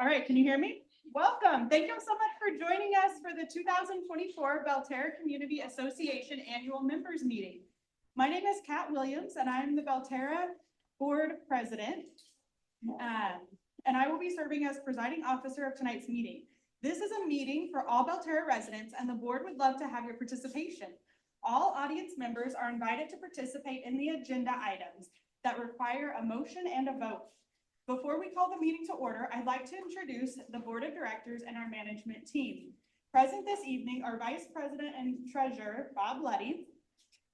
All right, can you hear me? Welcome. Thank you so much for joining us for the 2024 Belterra Community Association Annual Members Meeting. My name is Kat Williams, and I'm the Belterra Board President. And I will be serving as presiding officer of tonight's meeting. This is a meeting for all Belterra residents, and the board would love to have your participation. All audience members are invited to participate in the agenda items that require a motion and a vote. Before we call the meeting to order, I'd like to introduce the board of directors and our management team. Present this evening are Vice President and Treasurer Bob Luddy,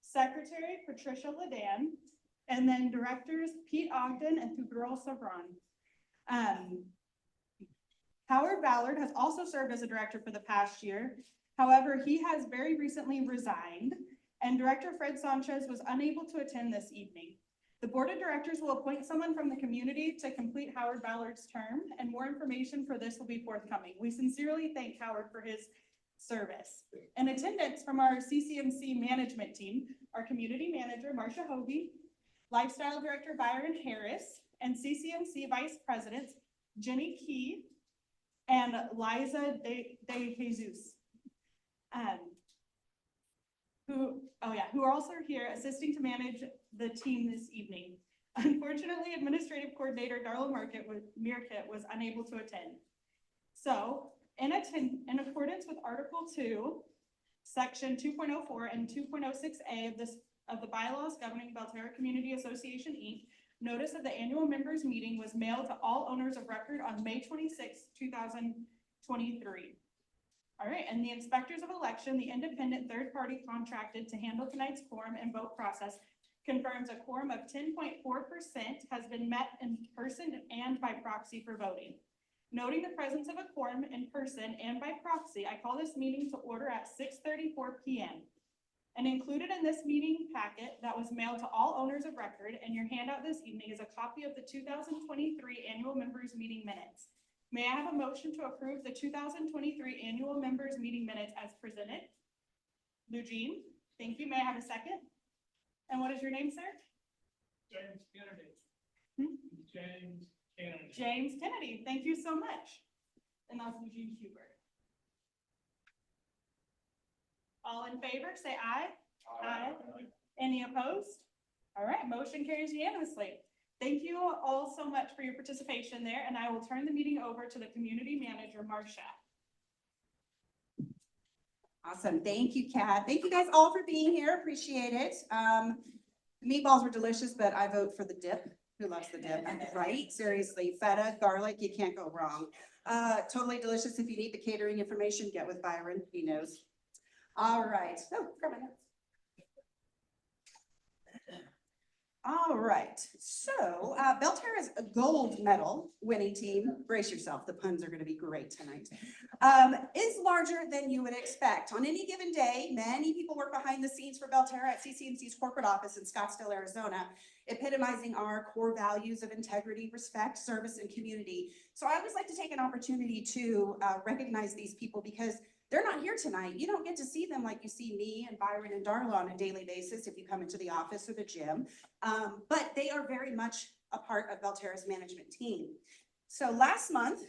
Secretary Patricia Ledan, and then directors Pete Ogden and Thugirl Sabran. Howard Ballard has also served as a director for the past year. However, he has very recently resigned, and Director Fred Sanchez was unable to attend this evening. The board of directors will appoint someone from the community to complete Howard Ballard's term, and more information for this will be forthcoming. We sincerely thank Howard for his service. In attendance from our CCMC management team, our community manager, Marcia Hovey, lifestyle director, Byron Harris, and CCMC vice presidents, Jenny Key and Liza De Jesus, who are also here assisting to manage the team this evening. Unfortunately, administrative coordinator Darla Meerkit was unable to attend. So, in accordance with Article 2, Section 2.04 and 2.06A of the bylaws governing Belterra Community Association, Inc., notice of the annual members meeting was mailed to all owners of record on May 26, 2023. All right, and the inspectors of election, the independent third party contracted to handle tonight's quorum and vote process, confirms a quorum of 10.4% has been met in person and by proxy for voting. Noting the presence of a quorum in person and by proxy, I call this meeting to order at 6:34 p.m. And included in this meeting packet that was mailed to all owners of record and your handout this evening is a copy of the 2023 annual members meeting minutes. May I have a motion to approve the 2023 annual members meeting minutes as presented? Eugene, thank you. May I have a second? And what is your name, sir? James Kennedy. James Kennedy. James Kennedy. Thank you so much. And that's Eugene Huber. All in favor, say aye. Aye. Any opposed? All right, motion carries unanimously. Thank you all so much for your participation there, and I will turn the meeting over to the community manager, Marcia. Awesome. Thank you, Kat. Thank you guys all for being here. Appreciate it. Meatballs were delicious, but I vote for the dip. Who loves the dip? Right? Seriously, feta, garlic, you can't go wrong. Totally delicious. If you need the catering information, get with Byron. He knows. All right. Oh, grab my notes. All right, so Belterra's gold medal winning team, brace yourself, the puns are going to be great tonight, is larger than you would expect. On any given day, many people work behind the scenes for Belterra at CCMC's corporate office in Scottsdale, Arizona, epitomizing our core values of integrity, respect, service, and community. So I always like to take an opportunity to recognize these people because they're not here tonight. You don't get to see them like you see me and Byron and Darla on a daily basis if you come into the office or the gym. But they are very much a part of Belterra's management team. So last month,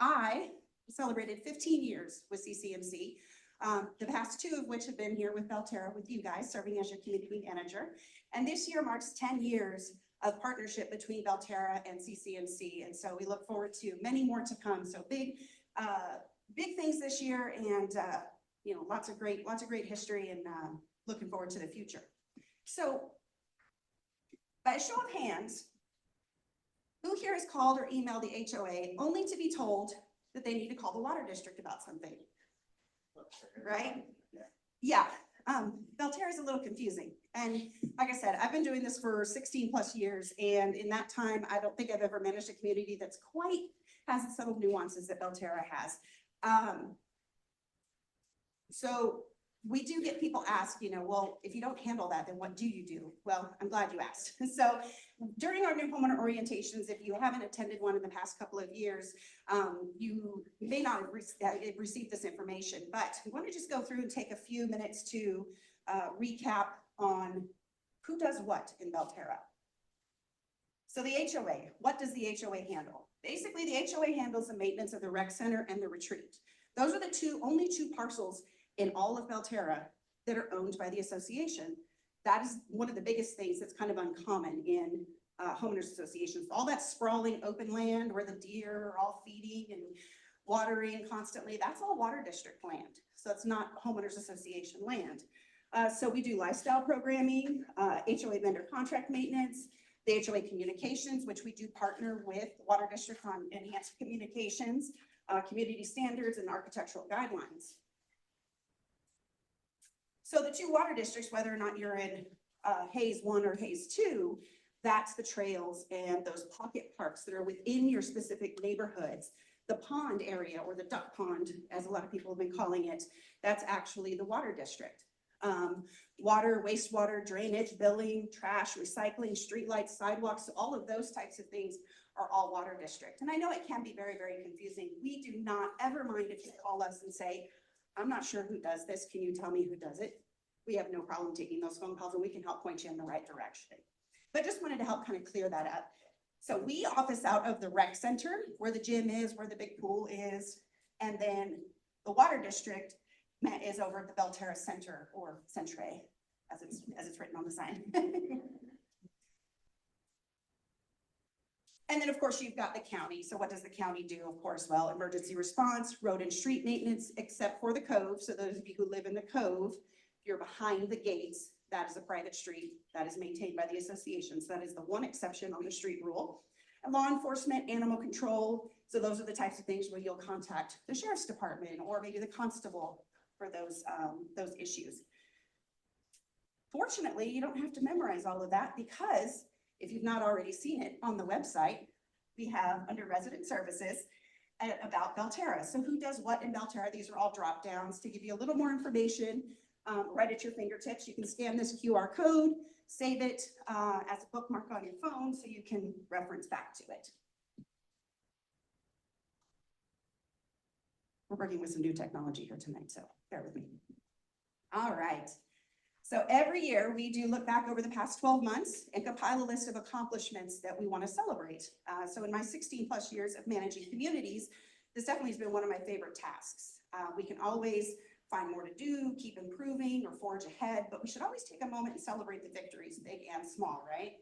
I celebrated 15 years with CCMC, the past 2 of which have been here with Belterra with you guys, serving as your community manager. And this year marks 10 years of partnership between Belterra and CCMC. And so we look forward to many more to come. So big things this year, and you know, lots of great history, and looking forward to the future. So, by a show of hands, who here has called or emailed the HOA only to be told that they need to call the water district about something? Right? Yeah. Belterra is a little confusing, and like I said, I've been doing this for 16 plus years, and in that time, I don't think I've ever managed a community that's quite has the subtle nuances that Belterra has. So we do get people ask, you know, well, if you don't handle that, then what do you do? Well, I'm glad you asked. So during our new homeowner orientations, if you haven't attended one in the past couple of years, you may not have received this information, but we want to just go through and take a few minutes to recap on who does what in Belterra. So the HOA, what does the HOA handle? Basically, the HOA handles the maintenance of the rec center and the retreat. Those are the only two parcels in all of Belterra that are owned by the association. That is one of the biggest things that's kind of uncommon in homeowners associations. All that sprawling open land where the deer are all feeding and watering constantly, that's all water district land. So it's not homeowners association land. So we do lifestyle programming, HOA vendor contract maintenance, the HOA communications, which we do partner with the water district on enhanced communications, community standards and architectural guidelines. So the two water districts, whether or not you're in Hayes 1 or Hayes 2, that's the trails and those pocket parks that are within your specific neighborhoods. The pond area, or the duck pond, as a lot of people have been calling it, that's actually the water district. Water, wastewater, drainage, billing, trash, recycling, streetlights, sidewalks, all of those types of things are all water district. And I know it can be very, very confusing. We do not ever mind if you call us and say, I'm not sure who does this. Can you tell me who does it? We have no problem taking those phone calls and we can help point you in the right direction. But just wanted to help kind of clear that up. So we office out of the rec center where the gym is, where the big pool is. And then the water district is over at the Belterra Center, or Centre, as it's written on the sign. And then, of course, you've got the county. So what does the county do? Of course, well, emergency response, road and street maintenance, except for the cove. So those of you who live in the cove, if you're behind the gates, that is a private street that is maintained by the association. So that is the one exception on the street rule. And law enforcement, animal control. So those are the types of things where you'll contact the sheriff's department or maybe the constable for those issues. Fortunately, you don't have to memorize all of that, because if you've not already seen it on the website, we have under resident services about Belterra. So who does what in Belterra? These are all drop downs to give you a little more information right at your fingertips. You can scan this QR code, save it as a bookmark on your phone so you can reference back to it. We're working with some new technology here tonight, so bear with me. All right. So every year we do look back over the past 12 months and compile a list of accomplishments that we want to celebrate. So in my 16 plus years of managing communities, this definitely has been one of my favorite tasks. We can always find more to do, keep improving or forge ahead, but we should always take a moment and celebrate the victories, big and small, right?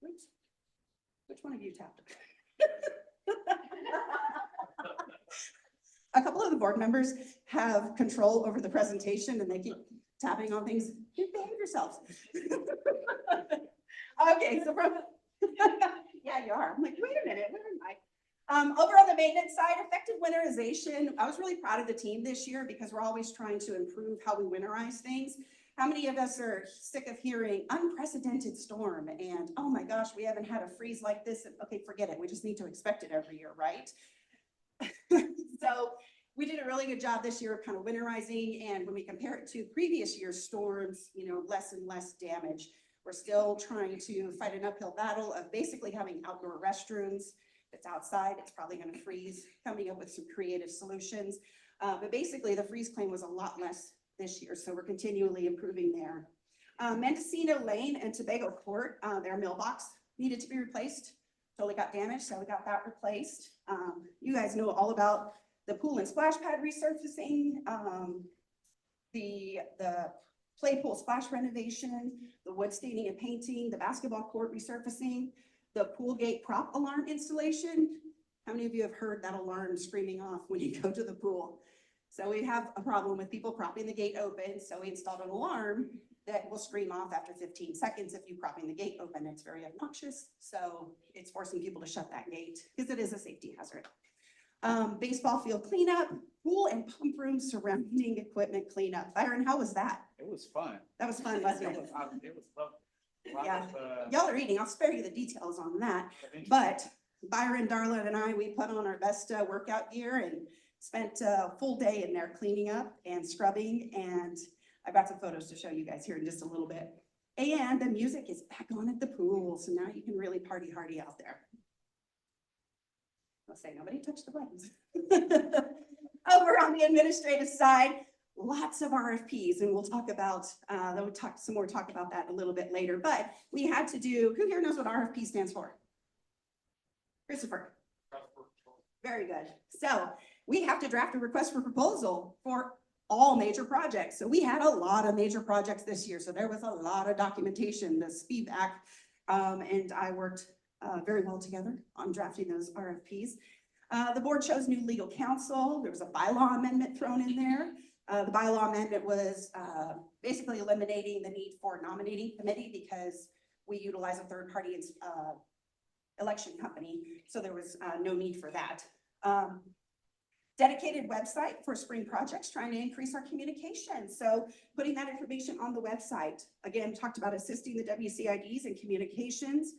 Oops. Which one of you tapped? A couple of the board members have control over the presentation and they keep tapping on things. Behave yourselves. Okay, so from, yeah, you are. I'm like, wait a minute, where am I? Over on the maintenance side, effective winterization. I was really proud of the team this year because we're always trying to improve how we winterize things. How many of us are sick of hearing unprecedented storm and, oh my gosh, we haven't had a freeze like this? Okay, forget it. We just need to expect it every year, right? So we did a really good job this year of kind of winterizing, and when we compare it to previous year's storms, you know, less and less damage. We're still trying to fight an uphill battle of basically having outdoor restrooms. If it's outside, it's probably going to freeze, coming up with some creative solutions. But basically the freeze claim was a lot less this year, so we're continually improving there. Mendocino Lane and Tobago Court, their mailbox needed to be replaced. Totally got damaged, so we got that replaced. You guys know all about the pool and splash pad resurfacing, the play pool splash renovation, the wood staining and painting, the basketball court resurfacing, the pool gate prop alarm installation. How many of you have heard that alarm screaming off when you go to the pool? So we have a problem with people propping the gate open. So we installed an alarm that will scream off after 15 seconds if you're propping the gate open. It's very obnoxious. So it's forcing people to shut that gate because it is a safety hazard. Baseball field cleanup, pool and pump room surrounding equipment cleanup. Byron, how was that? It was fun. That was fun, wasn't it? It was lovely. Yeah. Y'all are eating. I'll spare you the details on that. But Byron, Darla, and I, we put on our best workout gear and spent a full day in there cleaning up and scrubbing. And I've got some photos to show you guys here in just a little bit. And the music is back on at the pool. So now you can really party hardy out there. I'll say nobody touched the buttons. Over on the administrative side, lots of RFPs, and we'll talk about, talk about that a little bit later, but we had to do, who here knows what RFP stands for? Christopher? Very good. So we have to draft a request for proposal for all major projects. So we had a lot of major projects this year. So there was a lot of documentation, this feedback, and I worked very well together on drafting those RFPs. The board chose new legal counsel. There was a bylaw amendment thrown in there. The bylaw amendment was basically eliminating the need for nominating committee because we utilize a third-party election company, so there was no need for that. Dedicated website for spring projects, trying to increase our communication. So putting that information on the website. Again, talked about assisting the WCIDs in communications,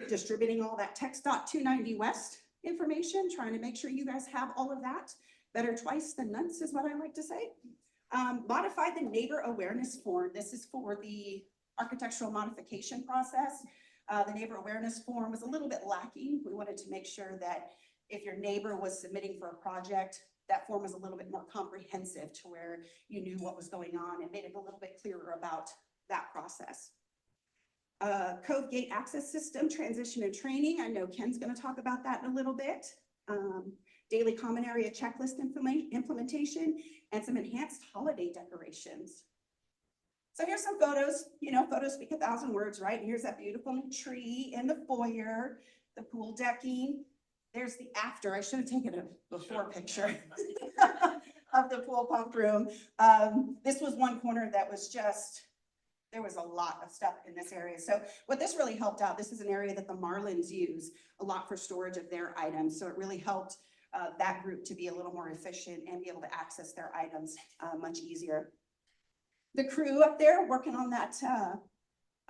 distributing all that text.290 West information, trying to make sure you guys have all of that. Better twice than once is what I like to say. Modify the neighbor awareness form. This is for the architectural modification process. The neighbor awareness form was a little bit lacking. We wanted to make sure that if your neighbor was submitting for a project, that form was a little bit more comprehensive to where you knew what was going on and made it a little bit clearer about that process. Code gate access system, transition and training. I know Ken's going to talk about that in a little bit. Daily common area checklist implementation and some enhanced holiday decorations. So here's some photos, you know, photos speak 1,000 words, right? Here's that beautiful tree in the foyer, the pool decking. There's the after. I should have taken a before picture of the pool pump room. This was one corner that was just, there was a lot of stuff in this area. So what this really helped out, this is an area that the Marlins use a lot for storage of their items. So it really helped that group to be a little more efficient and be able to access their items much easier. The crew up there working on that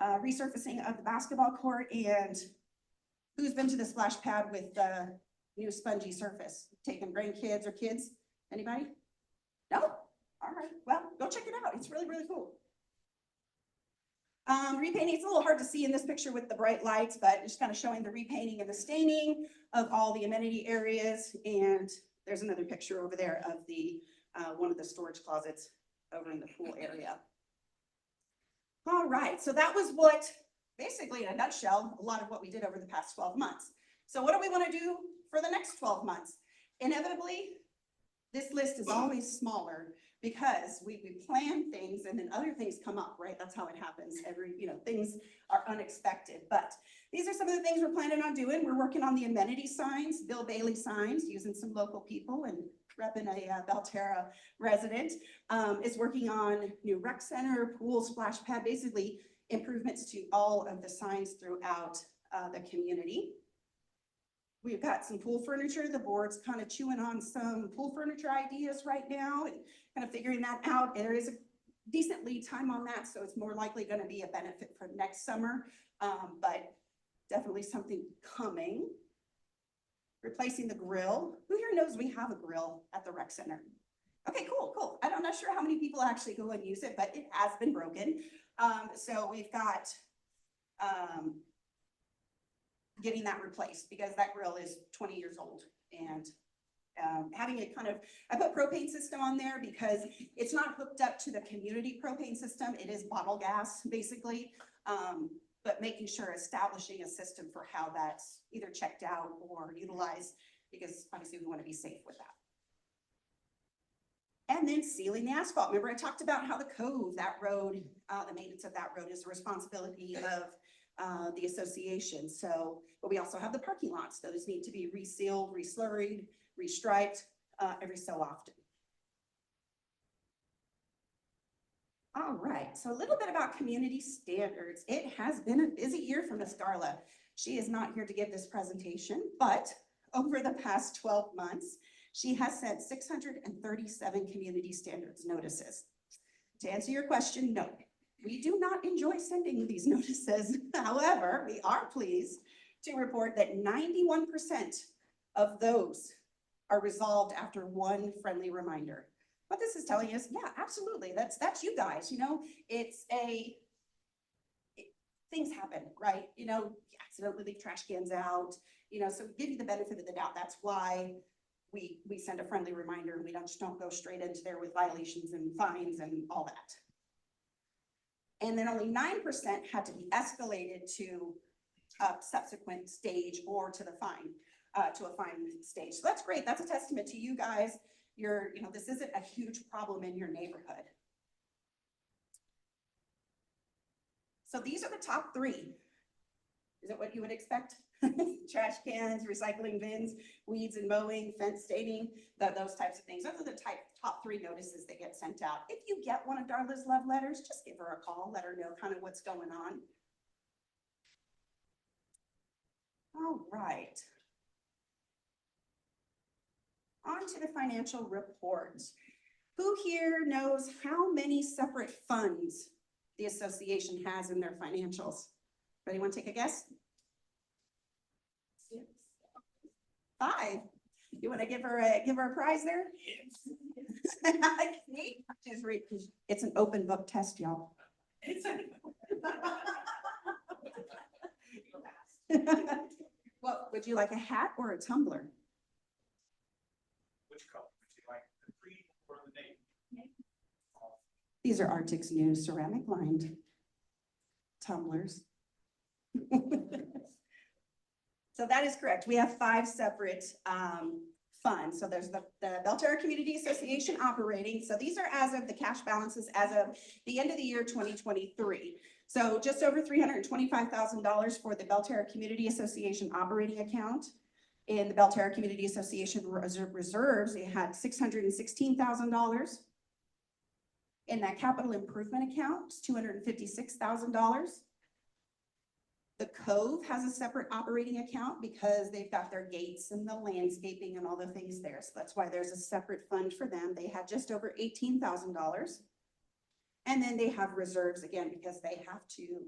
resurfacing of the basketball court, and who's been to the splash pad with the new spongy surface? Taking grandkids or kids? Anybody? No? All right, well, go check it out. It's really, really cool. Repainting, it's a little hard to see in this picture with the bright lights, but just kind of showing the repainting and the staining of all the amenity areas. And there's another picture over there of the one of the storage closets over in the pool area. All right, so that was what, basically in a nutshell, a lot of what we did over the past 12 months. So what do we want to do for the next 12 months? Inevitably, this list is always smaller because we plan things and then other things come up, right? That's how it happens. Things are unexpected, but these are some of the things we're planning on doing. We're working on the amenity signs, Bill Bailey signs, using some local people and repping a Belterra resident, is working on new rec center, pool, splash pad, basically improvements to all of the signs throughout the community. We've got some pool furniture. The board's kind of chewing on some pool furniture ideas right now and kind of figuring that out. And there is a decent lead time on that, so it's more likely going to be a benefit for next summer, but definitely something coming. Replacing the grill. Who here knows we have a grill at the rec center? Okay, cool. I'm not sure how many people actually go and use it, but it has been broken. So we've got getting that replaced because that grill is 20 years old, and having it I put propane system on there because it's not hooked up to the community propane system. It is bottle gas basically, but making sure establishing a system for how that's either checked out or utilized, because obviously we want to be safe with that. And then sealing the asphalt. Remember I talked about how the cove, that road, the maintenance of that road is the responsibility of the association. So, but we also have the parking lots. Those need to be resealed, reslurried, restriped every so often. All right, so a little bit about community standards. It has been a busy year for Ms. Darla. She is not here to give this presentation, but over the past 12 months, she has sent 637 community standards notices. To answer your question, no, we do not enjoy sending these notices. However, we are pleased to report that 91% of those are resolved after one friendly reminder. What this is telling us, yeah, absolutely, that's you guys, things happen, right? You accidentally leave trash cans out, so give you the benefit of the doubt. That's why we send a friendly reminder and we just don't go straight into there with violations and fines and all that. And then only 9% had to be escalated to a subsequent stage or to the fine, to a fine stage. So that's great. That's a testament to you guys. This isn't a huge problem in your neighborhood. So these are the top 3. Is it what you would expect? Trash cans, recycling bins, weeds and mowing, fence staining, those types of things. Those are the top 3 notices that get sent out. If you get one of Darla's love letters, just give her a call, let her know kind of what's going on. All right. On to the financial report. Who here knows how many separate funds the association has in their financials? Anyone take a guess? 6, 5. You want to give her a prize there? Yes. It's an open book test, y'all. Well, would you like a hat or a tumbler? Which color? Would you like the cream or the navy? These are Arctic's new ceramic lined tumblers. So that is correct. We have 5 separate funds. So there's the Belterra Community Association operating. So these are as of the cash balances as of the end of the year 2023. So just over $325,000 for the Belterra Community Association operating account. In the Belterra Community Association reserves, it had $616,000. In that capital improvement account, $256,000. The Cove has a separate operating account because they've got their gates and the landscaping and all the things there. So that's why there's a separate fund for them. They had just over $18,000. And then they have reserves again, because they have to,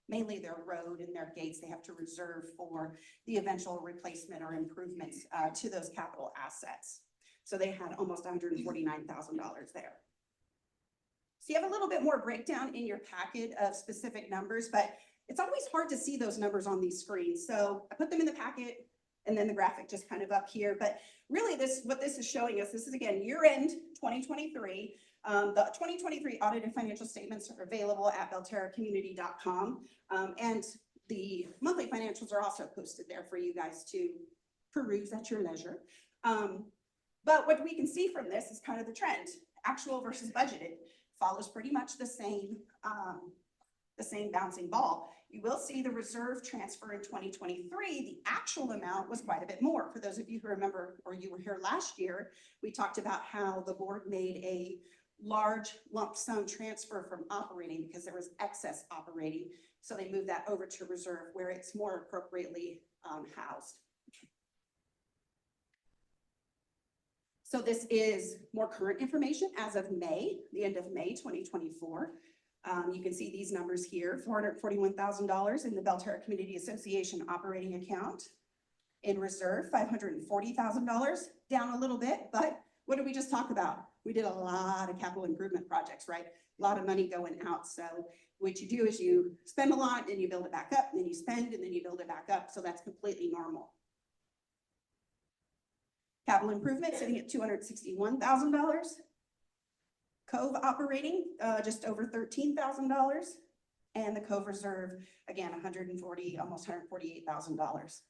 mainly their road and their gates, they have to reserve for the eventual replacement or improvements to those capital assets. So they had almost $149,000 there. So you have a little bit more breakdown in your packet of specific numbers, but it's always hard to see those numbers on these screens. So I put them in the packet and then the graphic just kind of up here. But really what this is showing us, this is again, year end 2023. The 2023 audited financial statements are available at belterracommunity.com. And the monthly financials are also posted there for you guys to peruse at your leisure. But what we can see from this is kind of the trend. Actual versus budgeted follows pretty much the same bouncing ball. You will see the reserve transfer in 2023. The actual amount was quite a bit more. For those of you who remember, or you were here last year, we talked about how the board made a large lump sum transfer from operating because there was excess operating. So they moved that over to reserve where it's more appropriately housed. So this is more current information as of May, the end of May 2024. You can see these numbers here, $441,000 in the Belterra Community Association operating account. In reserve, $540,000, down a little bit, but what did we just talk about? We did a lot of capital improvement projects, right? A lot of money going out. So what you do is you spend a lot and you build it back up, and then you spend and then you build it back up. So that's completely normal. Capital improvement sitting at $261,000. Cove operating, just over $13,000. And the Cove reserve, again, almost $148,000.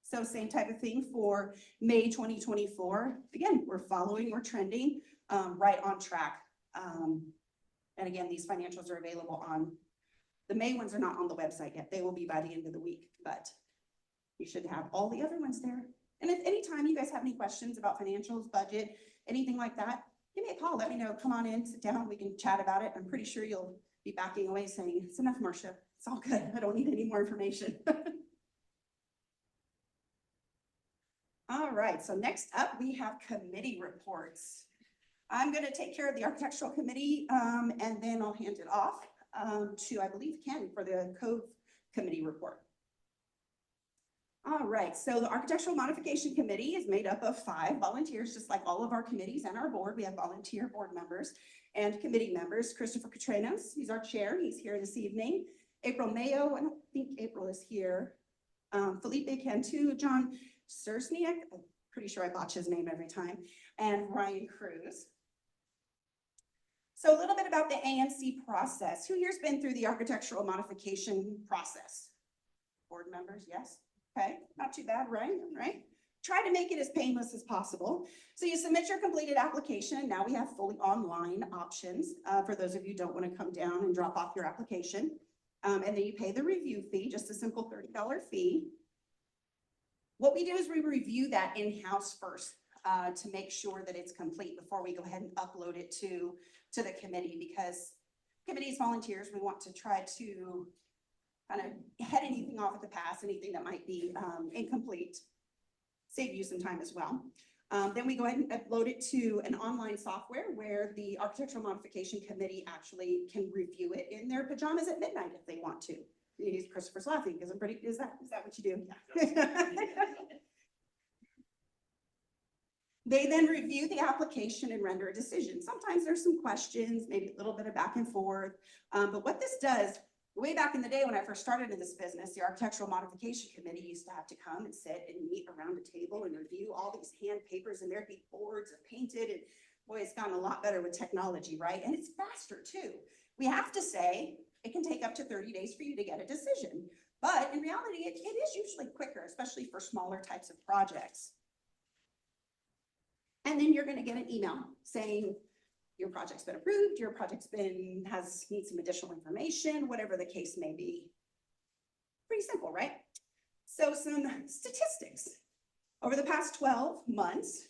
So same type of thing for May 2024. Again, we're trending right on track. And again, these financials are available the May ones are not on the website yet. They will be by the end of the week, but you should have all the other ones there. And if anytime you guys have any questions about financials, budget, anything like that, give me a call. Let me know. Come on in, sit down. We can chat about it. I'm pretty sure you'll be backing away saying, it's enough, Marcia. It's all good. I don't need any more information. All right. So next up, we have committee reports. I'm going to take care of the architectural committee, and then I'll hand it off to, I believe, Ken for the Cove committee report. All right, so the Architectural Modification Committee is made up of 5 volunteers, just like all of our committees and our board. We have volunteer board members and committee members. Christopher Catranos, he's our chair. He's here this evening. April Mayo, I don't think April is here. Felipe Cantu, John Sersniak, I'm pretty sure I botch his name every time, and Ryan Cruz. So a little bit about the AMC process. Who here's been through the architectural modification process? Board members, yes? Okay, not too bad, right? Try to make it as painless as possible. So you submit your completed application. Now we have fully online options for those of you who don't want to come down and drop off your application. And then you pay the review fee, just a simple $30 fee. What we do is we review that in-house first to make sure that it's complete before we go ahead and upload it to the committee, because committees, volunteers, we want to try to kind of head anything off at the pass, anything that might be incomplete, save you some time as well. Then we go ahead and upload it to an online software where the architectural modification committee actually can review it in their pajamas at midnight if they want to. Christopher's laughing because I'm pretty, is that what you do? Yeah. They then review the application and render a decision. Sometimes there's some questions, maybe a little bit of back and forth. But what this does, way back in the day when I first started in this business, the architectural modification committee used to have to come and sit and meet around a table and review all these hand papers, and there'd be boards of painted, and boy, it's gotten a lot better with technology, right? And it's faster too. We have to say it can take up to 30 days for you to get a decision. But in reality, it is usually quicker, especially for smaller types of projects. And then you're going to get an email saying your project's been approved, your project's needs some additional information, whatever the case may be. Pretty simple, right? So some statistics. Over the past 12 months,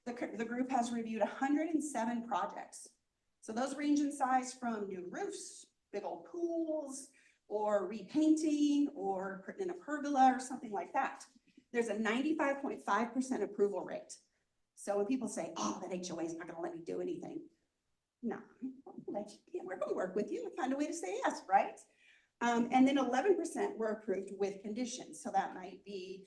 the group has reviewed 107 projects. So those range in size from new roofs, big old pools, or repainting, or putting in a pergola or something like that. There's a 95.5% approval rate. So when people say, oh, that HOA is not going to let me do anything. No, we're going to work with you and find a way to say yes, right? And then 11% were approved with conditions. So that might be,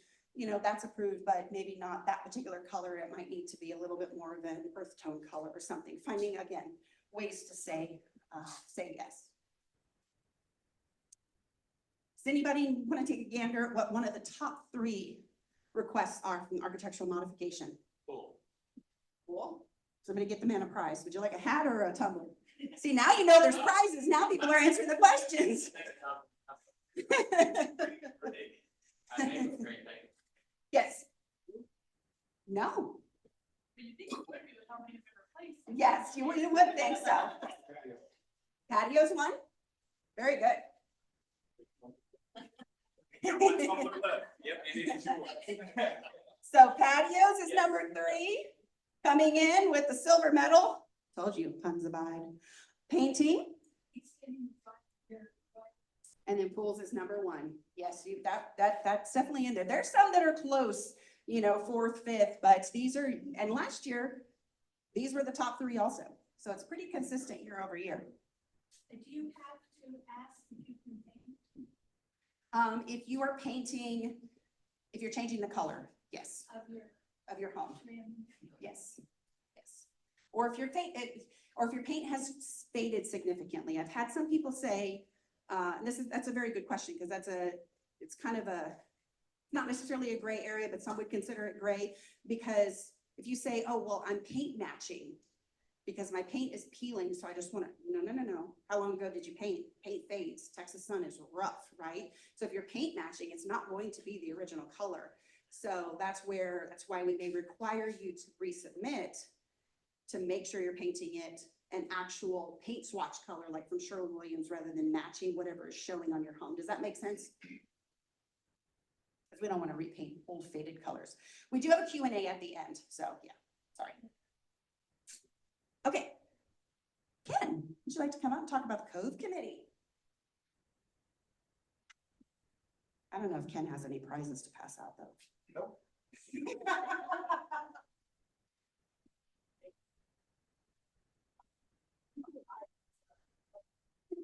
that's approved, but maybe not that particular color. It might need to be a little bit more of an earth tone color or something. Finding, again, ways to say yes. Does anybody want to take a gander at what one of the top 3 requests are from architectural modification? Cool. Somebody get the man a prize. Would you like a hat or a tumbler? See, now you know there's prizes. Now people are answering the questions. Yes. No. Yes, you would think so. Patio's one? Very good. So patios is number 3. Coming in with the silver medal. Told you, puns abide. Painting. And then pools is number 1. Yes, that's definitely in there. There's some that are close, 4th, 5th, but these are, and last year, these were the top 3 also. So it's pretty consistent year over year. Do you have to ask if you can paint? If you are painting, if you're changing the color, yes. Of your home. Yes. Or if your paint has faded significantly. I've had some people say, and that's a very good question, because it's kind of not necessarily a gray area, but some would consider it gray, because if you say, oh, well, I'm paint matching because my paint is peeling, so I just want to, no. How long ago did you paint? Paint fades. Texas sun is rough, right? So if you're paint matching, it's not going to be the original color. So that's why we may require you to resubmit to make sure you're painting it an actual paint swatch color, like from Sherwin-Williams, rather than matching whatever is showing on your home. Does that make sense? Because we don't want to repaint old faded colors. We do have a Q&A at the end, so yeah, sorry. Okay. Ken, would you like to come out and talk about the Cove Committee? I don't know if Ken has any prizes to pass out, though. Nope.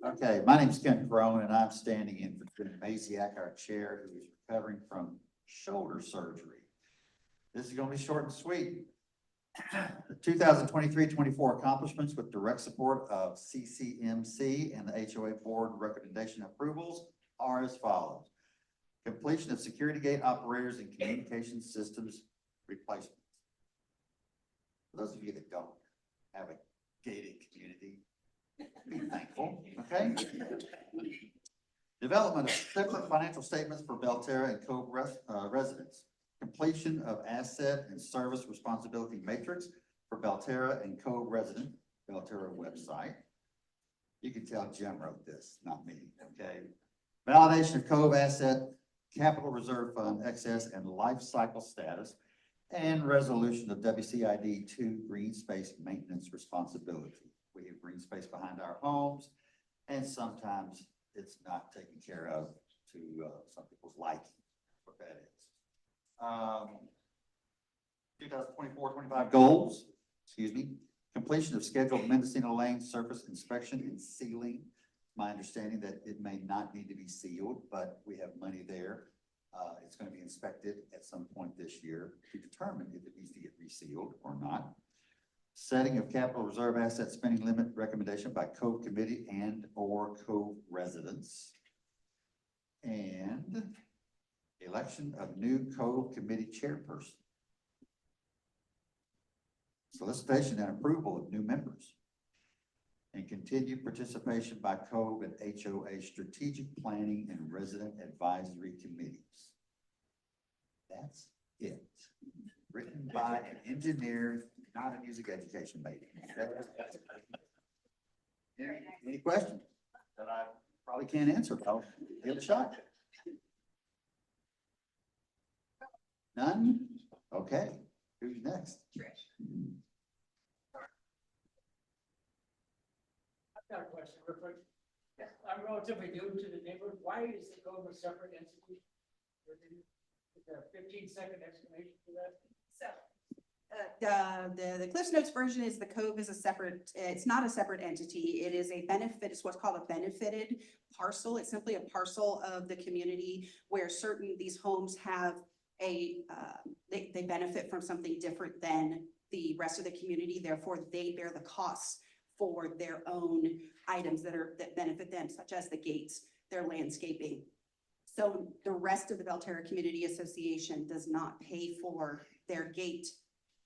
Okay, my name is Ken Crone, and I'm standing in for Jim Maziak, our chair, who is recovering from shoulder surgery. This is going to be short and sweet. The 2023-24 accomplishments with direct support of CCMC and the HOA board recommendation approvals are as follows. completion of security gate operators and communication systems replacement. For those of you that don't have a gated community, be thankful, okay? Development of separate financial statements for Belterra and Cove residents. Completion of asset and service responsibility matrix for Belterra and Cove resident, Belterra website. You can tell Jim wrote this, not me, okay? Validation of Cove asset, capital reserve fund excess and life cycle status, and resolution of WCID 2 green space maintenance responsibility. We have green space behind our homes, and sometimes it's not taken care of to some people's liking, what that is. 2024-25 goals, excuse me, completion of scheduled Mendocino Lane surface inspection and sealing. My understanding that it may not need to be sealed, but we have money there. It's going to be inspected at some point this year to determine if it needs to get resealed or not. Setting of capital reserve asset spending limit recommendation by Cove committee and or Cove residents. And election of new Cove committee chairperson. Solicitation and approval of new members. And continued participation by Cove and HOA strategic planning and resident advisory committees. That's it. Written by an engineer, not a music education major. Any questions that I probably can't answer? I'll give it a shot. None? Okay. Who's next? I've got a question real quick. I'm relatively new to the neighborhood. Why is the Cove a separate entity? Is there a 15-second explanation for that? The Cliffs Notes version is the Cove is a separate, it's not a separate entity. It is a benefit, it's what's called a benefited parcel. It's simply a parcel of the community where these homes have they benefit from something different than the rest of the community. Therefore, they bear the costs for their own items that benefit them, such as the gates, their landscaping. So the rest of the Belterra Community Association does not pay for their gate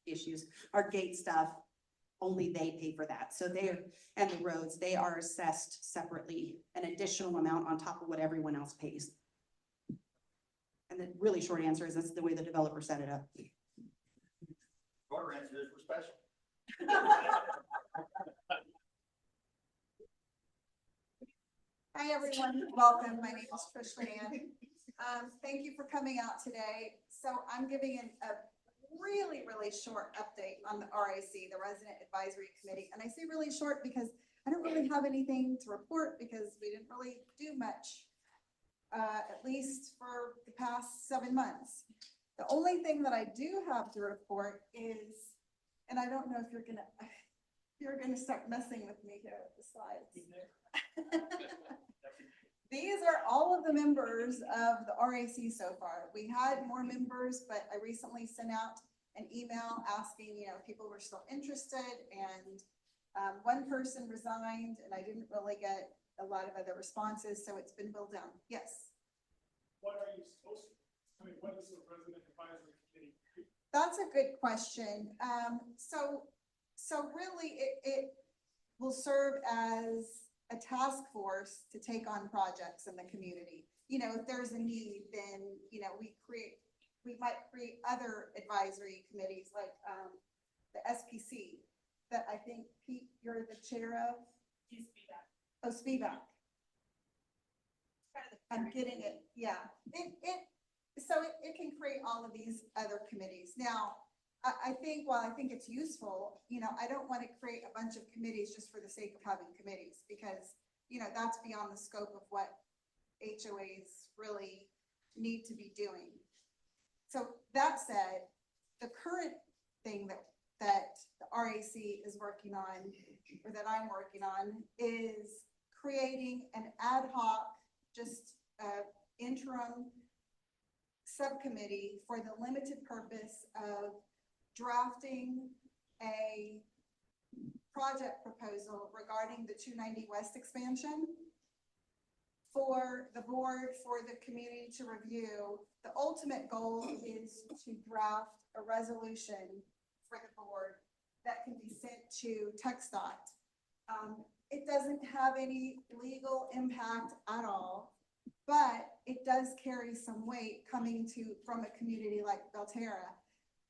issues, our gate stuff, only they pay for that. So and the roads, they are assessed separately, an additional amount on top of what everyone else pays. And the really short answer is that's the way the developer set it up. Shorter answer is we're special. Hi, everyone. Welcome. My name is Trish Leanne. Thank you for coming out today. So I'm giving a really short update on the RAC, the Resident Advisory Committee. And I say really short because I don't really have anything to report because we didn't really do much, at least for the past 7 months. The only thing that I do have to report is, and I don't know if you're gonna start messing with me here with the slides. These are all of the members of the RAC so far. We had more members, but I recently sent out an email asking, if people were still interested, and one person resigned, and I didn't really get a lot of other responses, so it's been built down. Yes. What are you supposed to, what is the resident advisory committee? That's a good question. So really it will serve as a task force to take on projects in the community. If there's a need, then, we might create other advisory committees like, the SPC that I think, Pete, you're the chair of? Oh, SPVAC. I'm getting it. Yeah. It can create all of these other committees. Now, I think it's useful, I don't want to create a bunch of committees just for the sake of having committees because, that's beyond the scope of what HOAs really need to be doing. So that said, the current thing that the RAC is working on, or that I'm working on, is creating an ad hoc, just interim subcommittee for the limited purpose of drafting a project proposal regarding the 290 West expansion. for the board, for the community to review. The ultimate goal is to draft a resolution for the board that can be sent to TxDOT. It doesn't have any legal impact at all, but it does carry some weight coming from a community like Belterra.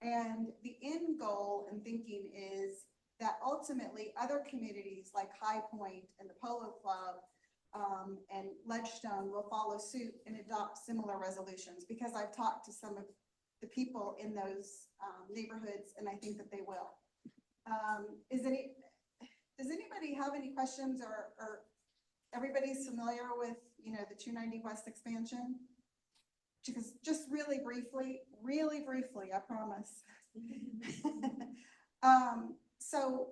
And the end goal and thinking is that ultimately other communities like High Point and the Polo Club and Ledgestone will follow suit and adopt similar resolutions, because I've talked to some of the people in those neighborhoods, and I think that they will. Does anybody have any questions, or everybody's familiar with, the 290 West expansion? Because just really briefly, I promise. So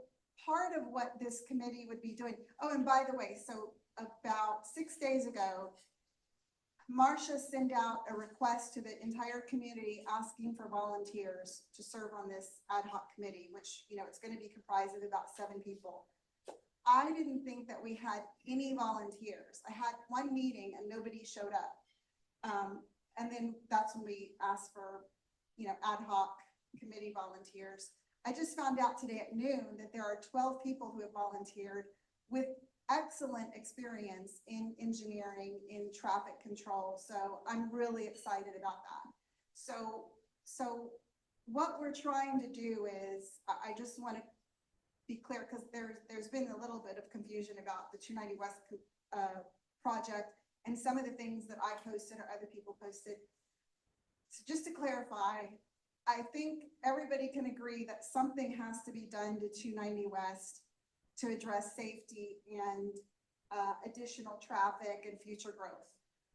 part of what this committee would be doing, oh, and by the way, so about 6 days ago, Marcia sent out a request to the entire community asking for volunteers to serve on this ad hoc committee, which, it's going to be comprised of about 7 people. I didn't think that we had any volunteers. I had one meeting and nobody showed up. And then that's when we asked for, ad hoc committee volunteers. I just found out today at noon that there are 12 people who have volunteered with excellent experience in engineering, in traffic control. So I'm really excited about that. So what we're trying to do is, I just want to be clear, because there's been a little bit of confusion about the 290 West project and some of the things that I posted or other people posted. So just to clarify, I think everybody can agree that something has to be done to 290 West to address safety and additional traffic and future growth.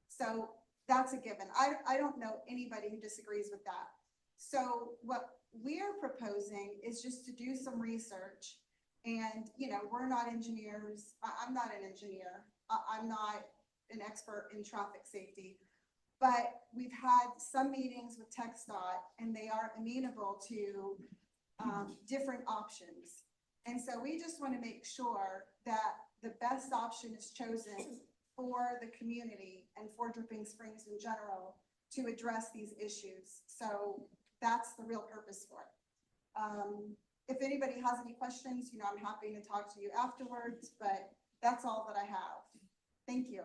So that's a given. I don't know anybody who disagrees with that. So what we're proposing is just to do some research, and we're not engineers. I'm not an engineer. I'm not an expert in traffic safety, but we've had some meetings with TxDOT and they are amenable to different options. And so we just want to make sure that the best option is chosen for the community and for Dripping Springs in general to address these issues. So that's the real purpose for it. If anybody has any questions, I'm happy to talk to you afterwards, but that's all that I have. Thank you.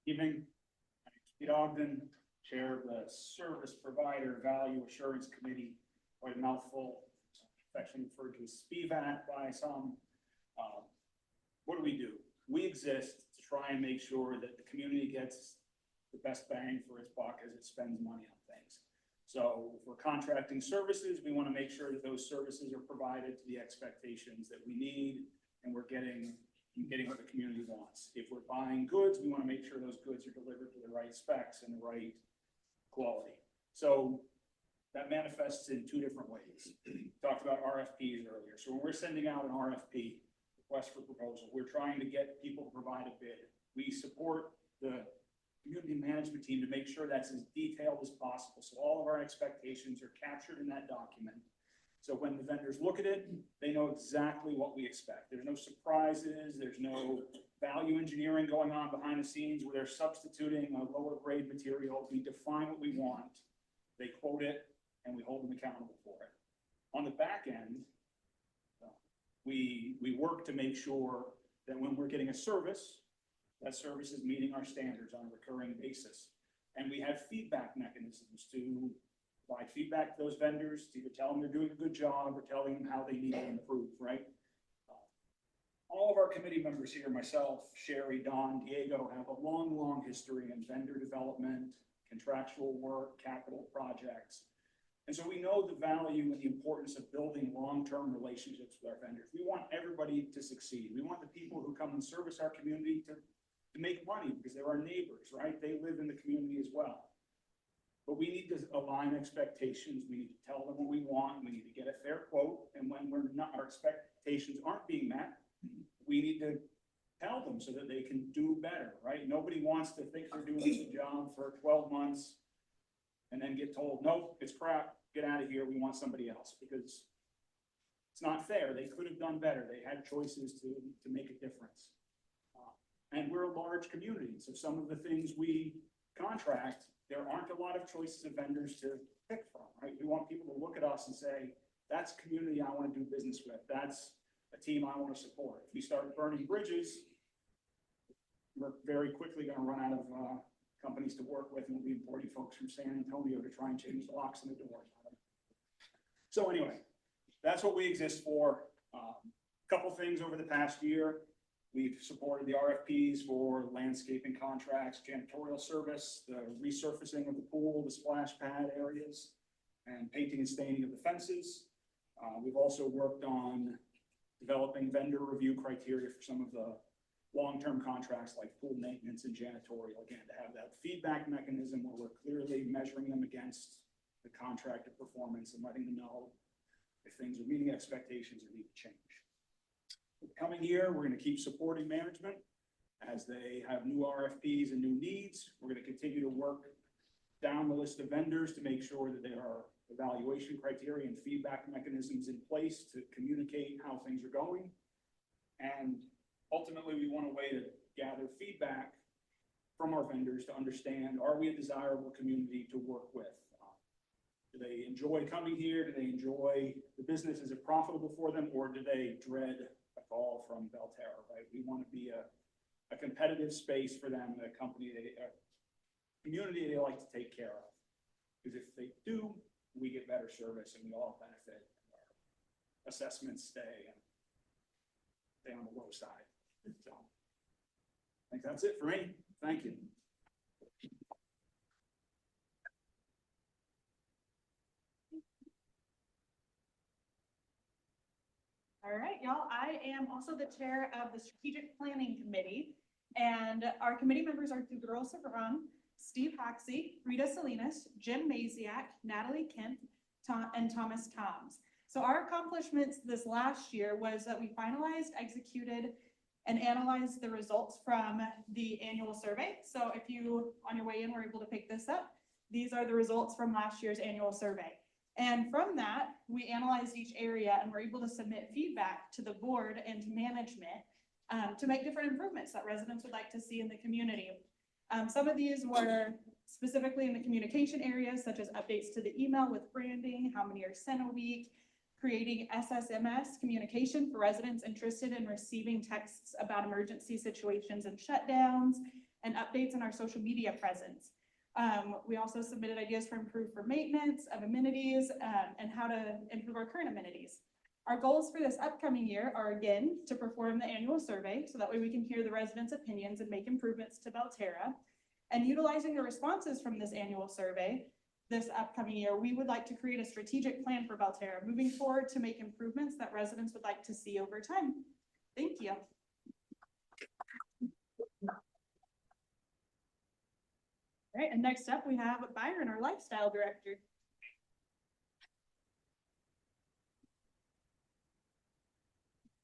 Evening. My name's Pete Ogden, Chair of the Service Provider Value Assurance Committee, quite a mouthful, affectionately referred to as SPVAT by some. What do? We exist to try and make sure that the community gets the best bang for its buck as it spends money on things. So if we're contracting services, we want to make sure that those services are provided to the expectations that we need, and we're getting what the community wants. If we're buying goods, we want to make sure those goods are delivered to the right specs and the right quality. So that manifests in 2 different ways. Talked about RFPs earlier. So when we're sending out an RFP, request for proposal, we're trying to get people to provide a bid. We support the community management team to make sure that's as detailed as possible. So all of our expectations are captured in that document. So when the vendors look at it, they know exactly what we expect. There's no surprises. There's no value engineering going on behind the scenes where they're substituting a lower grade material. We define what we want. They quote it and we hold them accountable for it. On the back end, we work to make sure that when we're getting a service, that service is meeting our standards on a recurring basis. And we have feedback mechanisms to provide feedback to those vendors, to either tell them they're doing a good job or telling them how they need to improve, right? All of our committee members here, myself, Sherry, Don, Diego, have a long, long history in vendor development, contractual work, capital projects. And so we know the value and the importance of building long-term relationships with our vendors. We want everybody to succeed. We want the people who come and service our community to make money because they're our neighbors, right? They live in the community as well. But we need to align expectations, we need to tell them what we want, we need to get a fair quote, and when our expectations aren't being met, we need to tell them so that they can do better, right? Nobody wants to think they're doing a good job for 12 months and then get told, nope, it's crap, get out of here, we want somebody else, because it's not fair. They could have done better. They had choices to make a difference. And we're a large community, so some of the things we contract, there aren't a lot of choices of vendors to pick from, right? We want people to look at us and say, that's a community I want to do business with. That's a team I want to support. If we start burning bridges, we're very quickly going to run out of companies to work with, and we'll be importing folks from San Antonio to try and change the locks in the doors. So anyway, that's what we exist for. Couple things over the past year. We've supported the RFPs for landscaping contracts, janitorial service, the resurfacing of the pool, the splash pad areas, and painting and staining of the fences. We've also worked on developing vendor review criteria for some of the long-term contracts like pool maintenance and janitorial, again, to have that feedback mechanism where we're clearly measuring them against the contractor performance and letting them know if things are meeting expectations or need to change. For the coming year, we're going to keep supporting management as they have new RFPs and new needs. We're going to continue to work down the list of vendors to make sure that there are evaluation criteria and feedback mechanisms in place to communicate how things are going. And ultimately, we want a way to gather feedback from our vendors to understand, are we a desirable community to work with? Do they enjoy coming here? Do they enjoy the business? Is it profitable for them? Or do they dread a call from Belterra, right? We want to be a competitive space for them, a community they like to take care of. Because if they do, we get better service and we all benefit. Our assessments stay on the low side. So I think that's it for me. Thank you. All right, y'all, I am also the chair of the Strategic Planning Committee, and our committee members are Tudor Sevran, Steve Hoxie, Rita Salinas, Jim Maziak, Natalie Kemp, and Thomas Toms. So our accomplishments this last year was that we finalized, executed, and analyzed the results from the annual survey. So if you, on your way in, were able to pick this up, these are the results from last year's annual survey. And from that, we analyzed each area and were able to submit feedback to the board and to management to make different improvements that residents would like to see in the community. Some of these were specifically in the communication areas, such as updates to the email with branding, how many are sent a week, creating SSMS communication for residents interested in receiving texts about emergency situations and shutdowns, and updates in our social media presence. We also submitted ideas for maintenance of amenities and how to improve our current amenities. Our goals for this upcoming year are, again, to perform the annual survey so that way we can hear the residents' opinions and make improvements to Belterra. And utilizing the responses from this annual survey this upcoming year, we would like to create a strategic plan for Belterra moving forward to make improvements that residents would like to see over time. Thank you. All right, and next up we have Byron, our lifestyle director.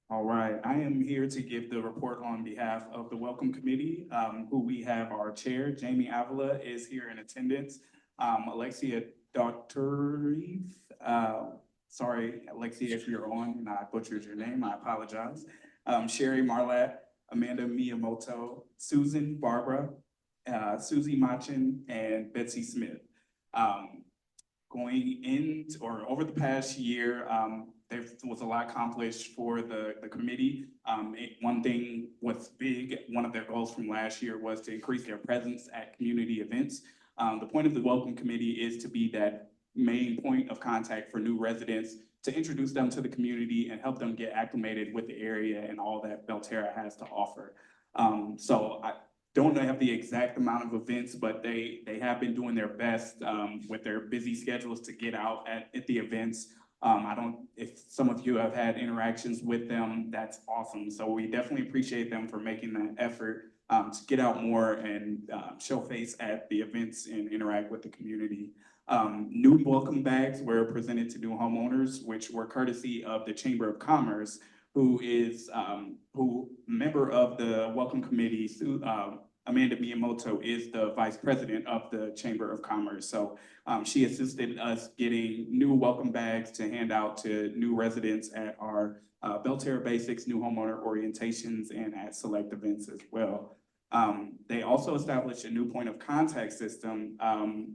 All right, I am here to give the report on behalf of the Welcome Committee, who we have our chair, Jamie Avila, is here in attendance. Alexia Doctoreve, sorry, Alexia, if you're on and I butchered your name, I apologize. Sherry Marlatt, Amanda Miyamoto, Susan Barbara, Susie Machin, and Betsy Smith. Going in or over the past year, there was a lot accomplished for the committee. One thing was big, one of their goals from last year was to increase their presence at community events. The point of the Welcome Committee is to be that main point of contact for new residents, to introduce them to the community and help them get acclimated with the area and all that Belterra has to offer. So I don't have the exact amount of events, but they have been doing their best with their busy schedules to get out at the events. If some of you have had interactions with them, that's awesome. So we definitely appreciate them for making that effort to get out more and show face at the events and interact with the community. New welcome bags were presented to new homeowners, which were courtesy of the Chamber of Commerce, who is, member of the Welcome Committee, Amanda Miyamoto is the Vice President of the Chamber of Commerce. So she assisted us getting new welcome bags to hand out to new residents at our Belterra Basics new homeowner orientations and at select events as well. They also established a new point of contact system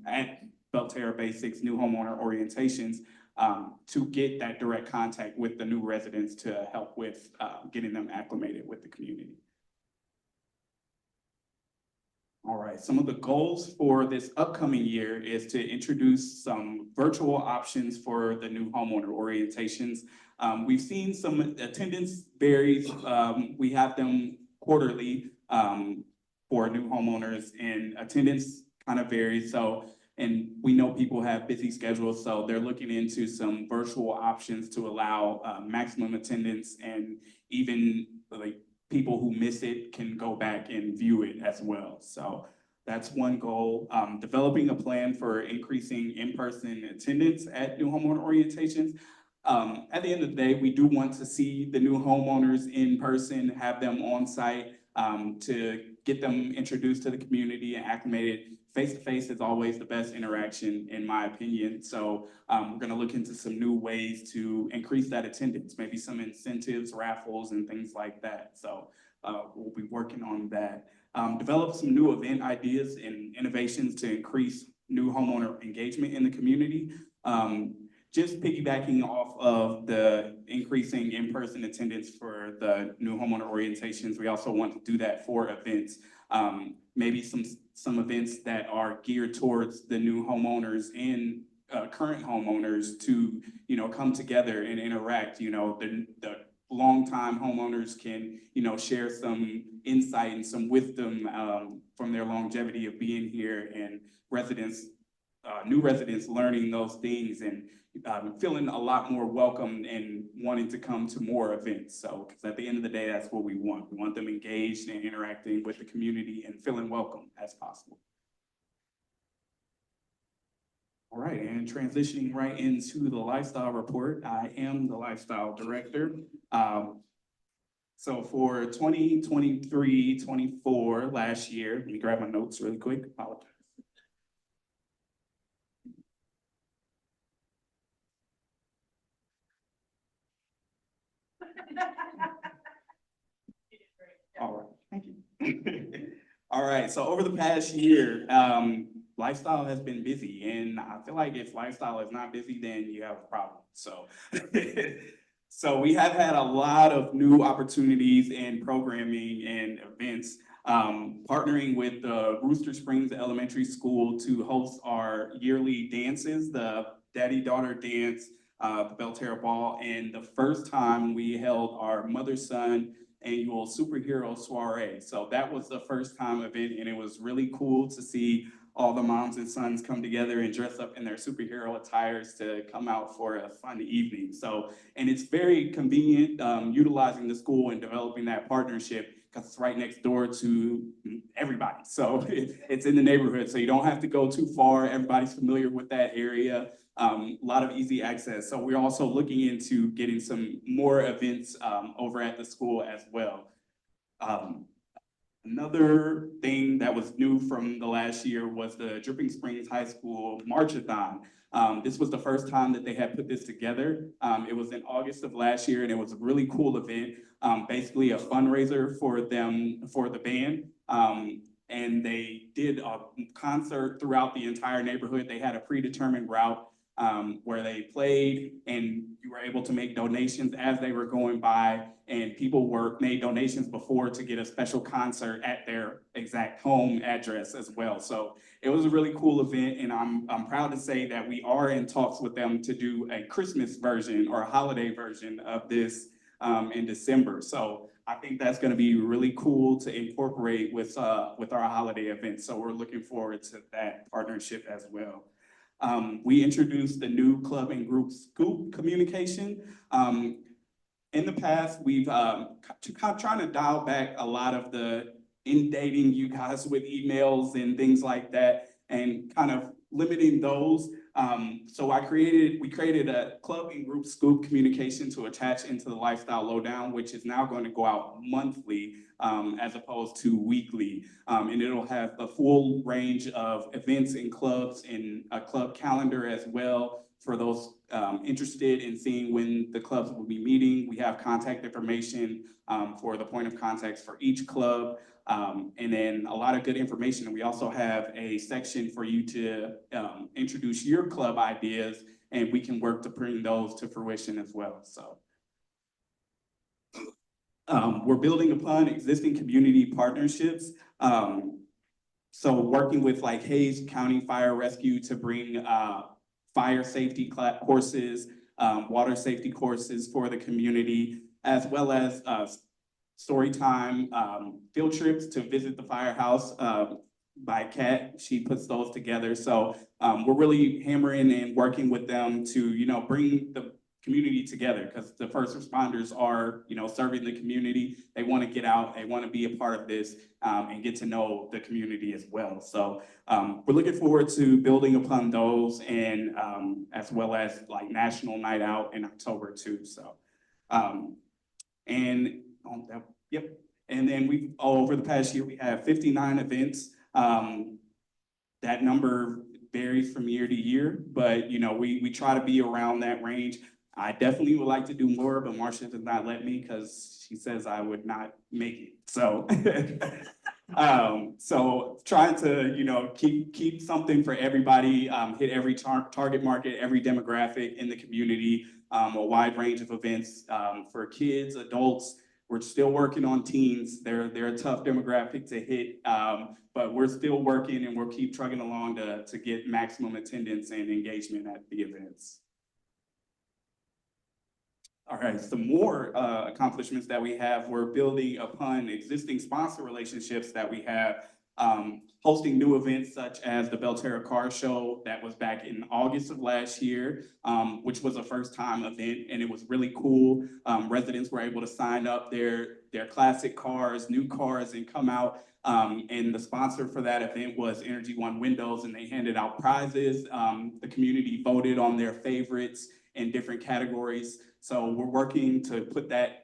at Belterra Basics new homeowner orientations to get that direct contact with the new residents to help with getting them acclimated with the community. All right, some of the goals for this upcoming year is to introduce some virtual options for the new homeowner orientations. We've seen some attendance varies. We have them quarterly for new homeowners, and attendance kind of varies. So, and we know people have busy schedules, so they're looking into some virtual options to allow maximum attendance, and even like people who miss it can go back and view it as well. So that's one goal. Developing a plan for increasing in-person attendance at new homeowner orientations. At the end of the day, we do want to see the new homeowners in person, have them on site to get them introduced to the community and acclimated. Face-to-face is always the best interaction, in my opinion. So we're gonna look into some new ways to increase that attendance, maybe some incentives, raffles, and things like that. So we'll be working on that. Develop some new event ideas and innovations to increase new homeowner engagement in the community. Just piggybacking off of the increasing in-person attendance for the new homeowner orientations, we also want to do that for events. Maybe some events that are geared towards the new homeowners and current homeowners to, you know, come together and interact. You know, the longtime homeowners can, you know, share some insight and some wisdom from their longevity of being here, and residents, new residents learning those things and feeling a lot more welcome and wanting to come to more events. So, because at the end of the day, that's what we want. We want them engaged and interacting with the community and feeling welcome as possible. All right, and transitioning right into the lifestyle report. I am the lifestyle director. So for 2023-24, last year, let me grab my notes really quick. Apologize. All right, thank you. All right, so over the past year, lifestyle has been busy, and I feel like if lifestyle is not busy, then you have a problem. So, so we have had a lot of new opportunities and programming and events, partnering with the Rooster Springs Elementary School to host our yearly dances, the Daddy-Daughter Dance, the Belterra Ball, and the first time we held our mother-son annual superhero soiree. So that was the first time event, and it was really cool to see all the moms and sons come together and dress up in their superhero attires to come out for a fun evening. So, and it's very convenient utilizing the school and developing that partnership because it's right next door to everybody. So it's in the neighborhood, so you don't have to go too far. Everybody's familiar with that area. A lot of easy access. So we're also looking into getting some more events over at the school as well. Another thing that was new from the last year was the Dripping Springs High School Marchathon. This was the first time that they had put this together. It was in August of last year, and it was a really cool event. Basically a fundraiser for them, for the band. And they did a concert throughout the entire neighborhood. They had a predetermined route where they played, and you were able to make donations as they were going by, and people made donations before to get a special concert at their exact home address as well. So it was a really cool event, and I'm proud to say that we are in talks with them to do a Christmas version or a holiday version of this in December. So I think that's going to be really cool to incorporate with our holiday event. So we're looking forward to that partnership as well. We introduced the new club and group scoop communication. In the past, we've trying to dial back a lot of the inundating you guys with emails and things like that, and kind of limiting those. So we created a club and group scoop communication to attach into the Lifestyle Lowdown, which is now going to go out monthly as opposed to weekly. And it'll have a full range of events and clubs and a club calendar as well for those interested in seeing when the clubs will be meeting. We have contact information for the point of contacts for each club. And then a lot of good information. And we also have a section for you to introduce your club ideas, and we can work to bring those to fruition as well. So we're building upon existing community partnerships. So working with like Hayes County Fire Rescue to bring fire safety courses, water safety courses for the community, as well as story time field trips to visit the firehouse by Kat. She puts those together. So we're really hammering and working with them to, bring the community together, because the first responders are, serving the community. They want to get out, they want to be a part of this and get to know the community as well. So we're looking forward to building upon those, and as well as like National Night Out in October too. So yep. And then over the past year, we have 59 events. That number varies from year to year, but we try to be around that range. I definitely would like to do more, but Marcia does not let me because she says I would not make it. So, so trying to keep something for everybody, hit every target market, every demographic in the community, a wide range of events for kids, adults. We're still working on teens. They're a tough demographic to hit, but we're still working, and we'll keep trucking along to get maximum attendance and engagement at the events. All right, some more accomplishments that we have. We're building upon existing sponsor relationships that we have, hosting new events such as the Belterra Car Show that was back in August of last year, which was a first-time event, and it was really cool. Residents were able to sign up their classic cars, new cars, and come out. And the sponsor for that event was Energy One Windows, and they handed out prizes. The community voted on their favorites in different categories. So we're working to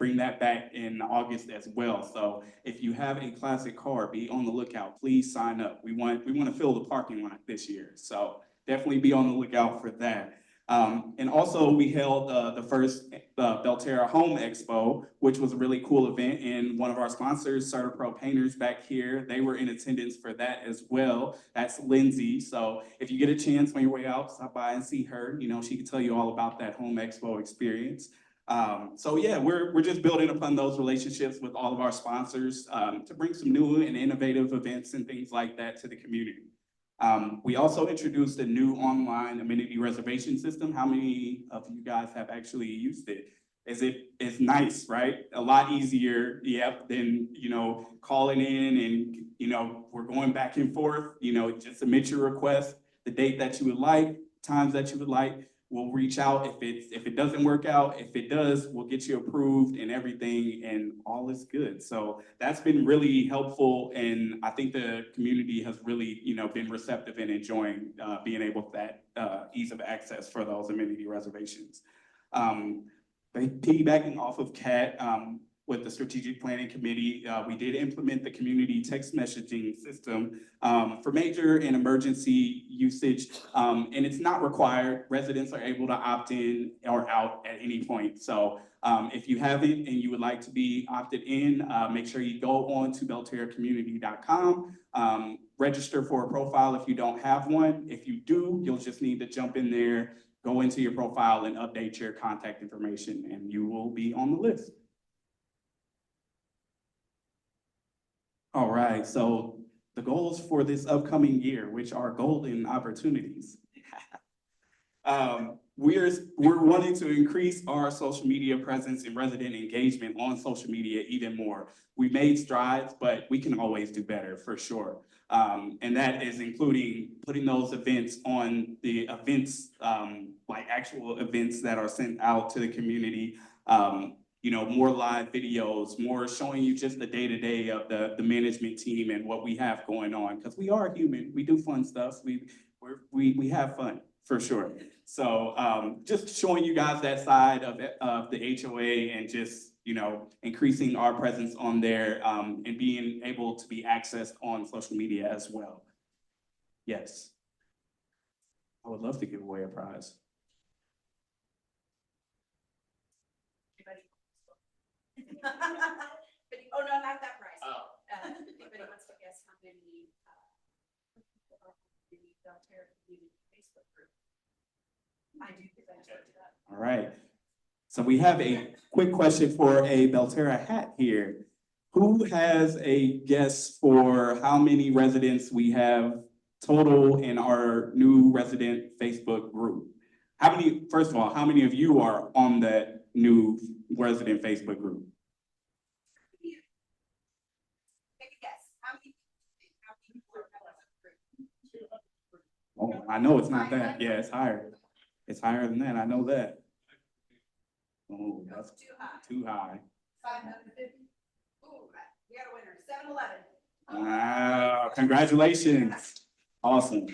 bring that back in August as well. So if you have a classic car, be on the lookout. Please sign up. We want to fill the parking lot this year. So definitely be on the lookout for that. And also we held the first Belterra Home Expo, which was a really cool event. And one of our sponsors, CertaPro Painters back here, they were in attendance for that as well. That's Lindsay. So if you get a chance on your way out, stop by and see her. She can tell you all about that Home Expo experience. So yeah, we're just building upon those relationships with all of our sponsors to bring some new and innovative events and things like that to the community. We also introduced a new online amenity reservation system. How many of you guys have actually used it? It's nice, right? A lot easier, than, calling in and, we're going back and forth, just submit your request, the date that you would like, times that you would like. We'll reach out if it doesn't work out. If it does, we'll get you approved and everything, and all is good. So that's been really helpful, and I think the community has really, been receptive and enjoying being able to that ease of access for those amenity reservations. Piggybacking off of Kat, with the strategic planning committee, we did implement the community text messaging system for major and emergency usage, and it's not required. Residents are able to opt in or out at any point. So if you haven't and you would like to be opted in, make sure you go on to belterracommunity.com, register for a profile if you don't have one. If you do, you'll just need to jump in there, go into your profile and update your contact information, and you will be on the list. All right, so the goals for this upcoming year, which are golden opportunities. We're wanting to increase our social media presence and resident engagement on social media even more. We made strides, but we can always do better for sure. And that is including putting those events on the events, like actual events that are sent out to the community. more live videos, more showing you just the day-to-day of the management team and what we have going on. Because we are human, we do fun stuff, we have fun, for sure. So just showing you guys that side of the HOA and just, increasing our presence on there and being able to be accessed on social media as well. Yes. I would love to give away a prize. But, oh, no, not that price. Oh. Anybody wants to guess how many, people are on the Belterra community Facebook group? I do, because I just looked it up. All right. So we have a quick question for a Belterra hat here. Who has a guess for how many residents we have total in our new resident Facebook group? First of all, how many of you are on that new resident Facebook group? Take a guess. How many people are on the group? Oh, I know it's not that. Yeah, it's higher. It's higher than that. I know that. Oh, that's Too high. too high. 550. Ooh, we got a winner, 7-Eleven. Wow, congratulations. Awesome.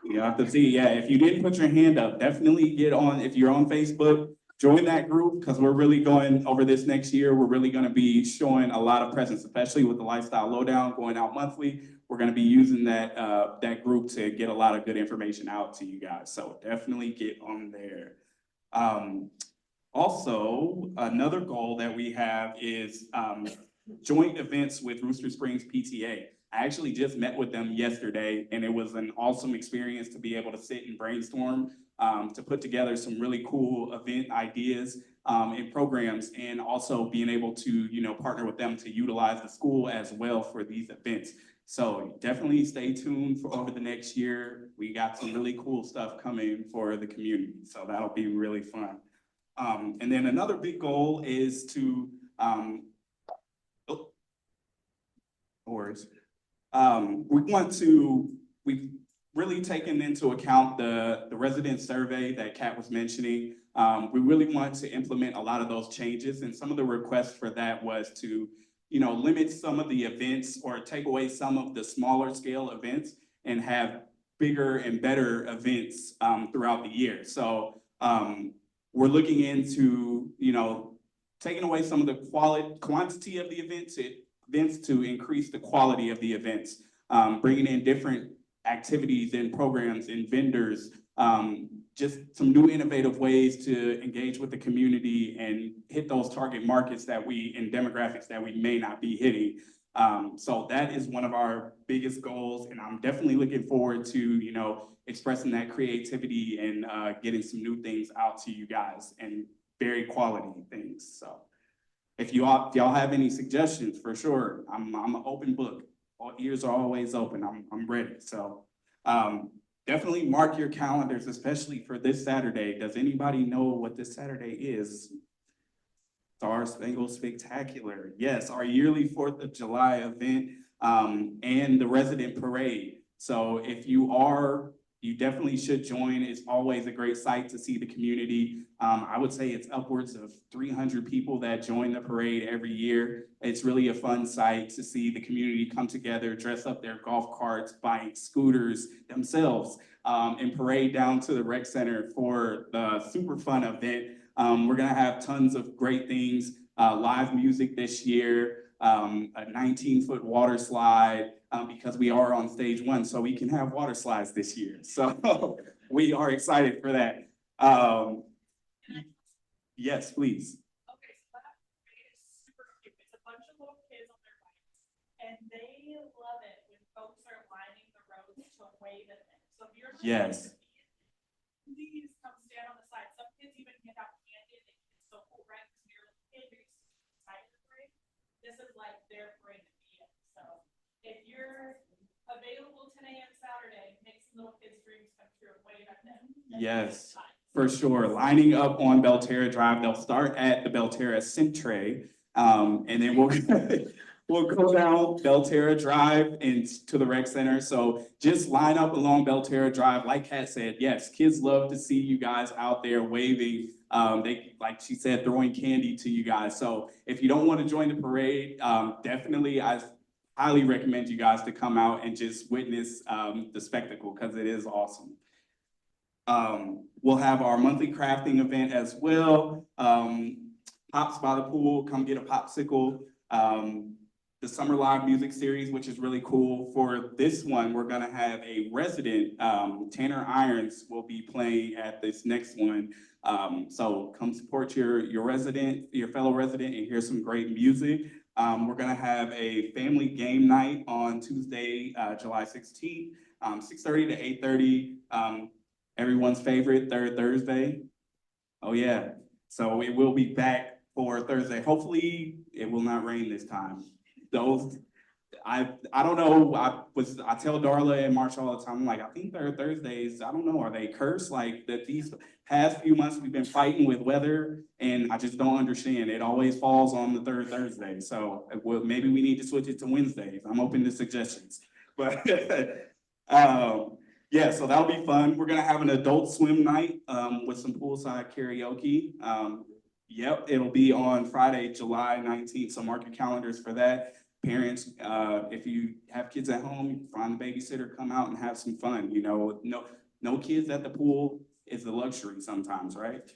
You have to see, yeah, if you didn't put your hand up, definitely get on, if you're on Facebook, join that group, because we're really going, over this next year, we're really gonna be showing a lot of presence, especially with the Lifestyle Lowdown going out monthly. We're gonna be using that group to get a lot of good information out to you guys, so definitely get on there. Also, another goal that we have is joint events with Rooster Springs PTA. I actually just met with them yesterday, and it was an awesome experience to be able to sit and brainstorm, to put together some really cool event ideas and programs, and also being able to, partner with them to utilize the school as well for these events. So definitely stay tuned for over the next year. We got some really cool stuff coming for the community, so that'll be really fun. And then another big goal is to, we've really taken into account the resident survey that Kat was mentioning. We really want to implement a lot of those changes, and some of the requests for that was to, limit some of the events or take away some of the smaller scale events and have bigger and better events throughout the year. So we're looking into, taking away some of the quantity of the events to increase the quality of the events, bringing in different activities and programs and vendors, just some new innovative ways to engage with the community and hit those target markets and demographics that we may not be hitting. So that is one of our biggest goals, and I'm definitely looking forward to, expressing that creativity and getting some new things out to you guys and very quality things. So if y'all have any suggestions, for sure, I'm an open book. All ears are always open. I'm ready. So definitely mark your calendars, especially for this Saturday. Does anybody know what this Saturday is? Star Spangled Spectacular. Yes, our yearly 4th of July event and the resident parade. So if you definitely should join. It's always a great sight to see the community. I would say it's upwards of 300 people that join the parade every year. It's really a fun sight to see the community come together, dress up their golf carts, bikes, scooters themselves, and parade down to the rec center for the super fun event. We're gonna have tons of great things, live music this year, a 19-foot water slide, because we are on stage 1, so we can have water slides this year. So we are excited for that. Yes, please. Okay, so that parade is super cute. It's a bunch of little kids on their bikes, and they love it when folks are lining the roads to wave at them. So if you're Yes. please come stand on the side. Some kids even get out handed. It's so cool, right? Because you're a kid, you're excited to parade. This is like their parade to be in. So if you're available today and Saturday, make some little kids' dreams come true and wave at them. Yes, for sure. Lining up on Belterra Drive, they'll start at the Belterra Centre, and then we'll go down Belterra Drive and to the rec center. So just line up along Belterra Drive. Like Kat said, yes, kids love to see you guys out there waving. They, like she said, throwing candy to you guys. So if you don't want to join the parade, definitely I highly recommend you guys to come out and just witness the spectacle because it is awesome. We'll have our monthly crafting event as well. Pops by the pool, come get a popsicle. The Summer Live Music Series, which is really cool. For this one, we're gonna have a resident, Tanner Irons will be playing at this next one. So come support your resident, your fellow resident, and hear some great music. We're gonna have a family game night on Tuesday, July 16th, 6:30 to 8:30. Everyone's favorite third Thursday. Oh yeah, so it will be back for Thursday. Hopefully it will not rain this time. I don't know, I tell Darla and Marsh all the time, I'm like, I think third Thursdays, I don't know, are they cursed? Like that these past few months we've been fighting with weather and I just don't understand. It always falls on the third Thursday. So well, maybe we need to switch it to Wednesdays. I'm open to suggestions. But yeah, so that'll be fun. We're gonna have an adult swim night with some poolside karaoke. Yep, it'll be on Friday, July 19th. So mark your calendars for that. Parents, if you have kids at home, find a babysitter, come out and have some fun. You know, no kids at the pool is a luxury sometimes, right?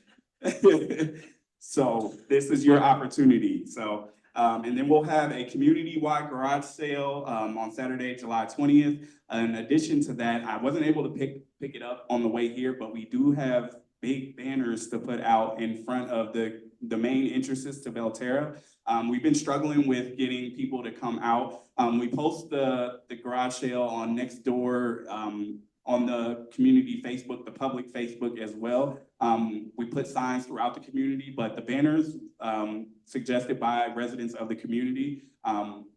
So this is your opportunity. So, and then we'll have a community-wide garage sale on Saturday, July 20th. In addition to that, I wasn't able to pick it up on the way here, but we do have big banners to put out in front of the main entrances to Belterra. We've been struggling with getting people to come out. We post the garage sale on Nextdoor, on the community Facebook, the public Facebook as well. We put signs throughout the community, but the banners suggested by residents of the community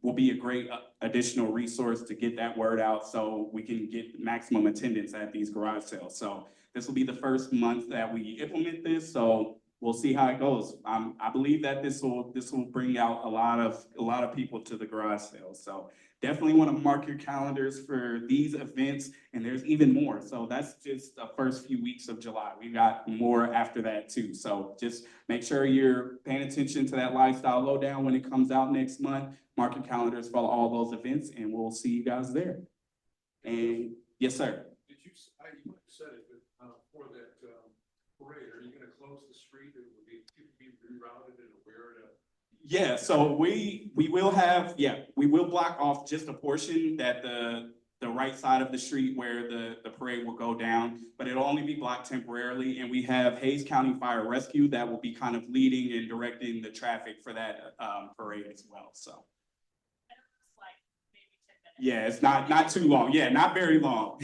will be a great additional resource to get that word out so we can get maximum attendance at these garage sales. So this will be the first month that we implement this. So we'll see how it goes. I believe that this will bring out a lot of people to the garage sales. So definitely want to mark your calendars for these events, and there's even more. So that's just the first few weeks of July. We got more after that too. So just make sure you're paying attention to that lifestyle lowdown when it comes out next month. Mark your calendars for all those events, and we'll see you guys there. And yes, sir. Did you, you might have said it, but for that parade, are you gonna close the street? It will be rerouted and where to? Yeah, so we will have, we will block off just a portion that the right side of the street where the parade will go down, but it'll only be blocked temporarily. And we have Hayes County Fire Rescue that will be kind of leading and directing the traffic for that parade as well, so. Yeah, it's not too long. Yeah, not very long.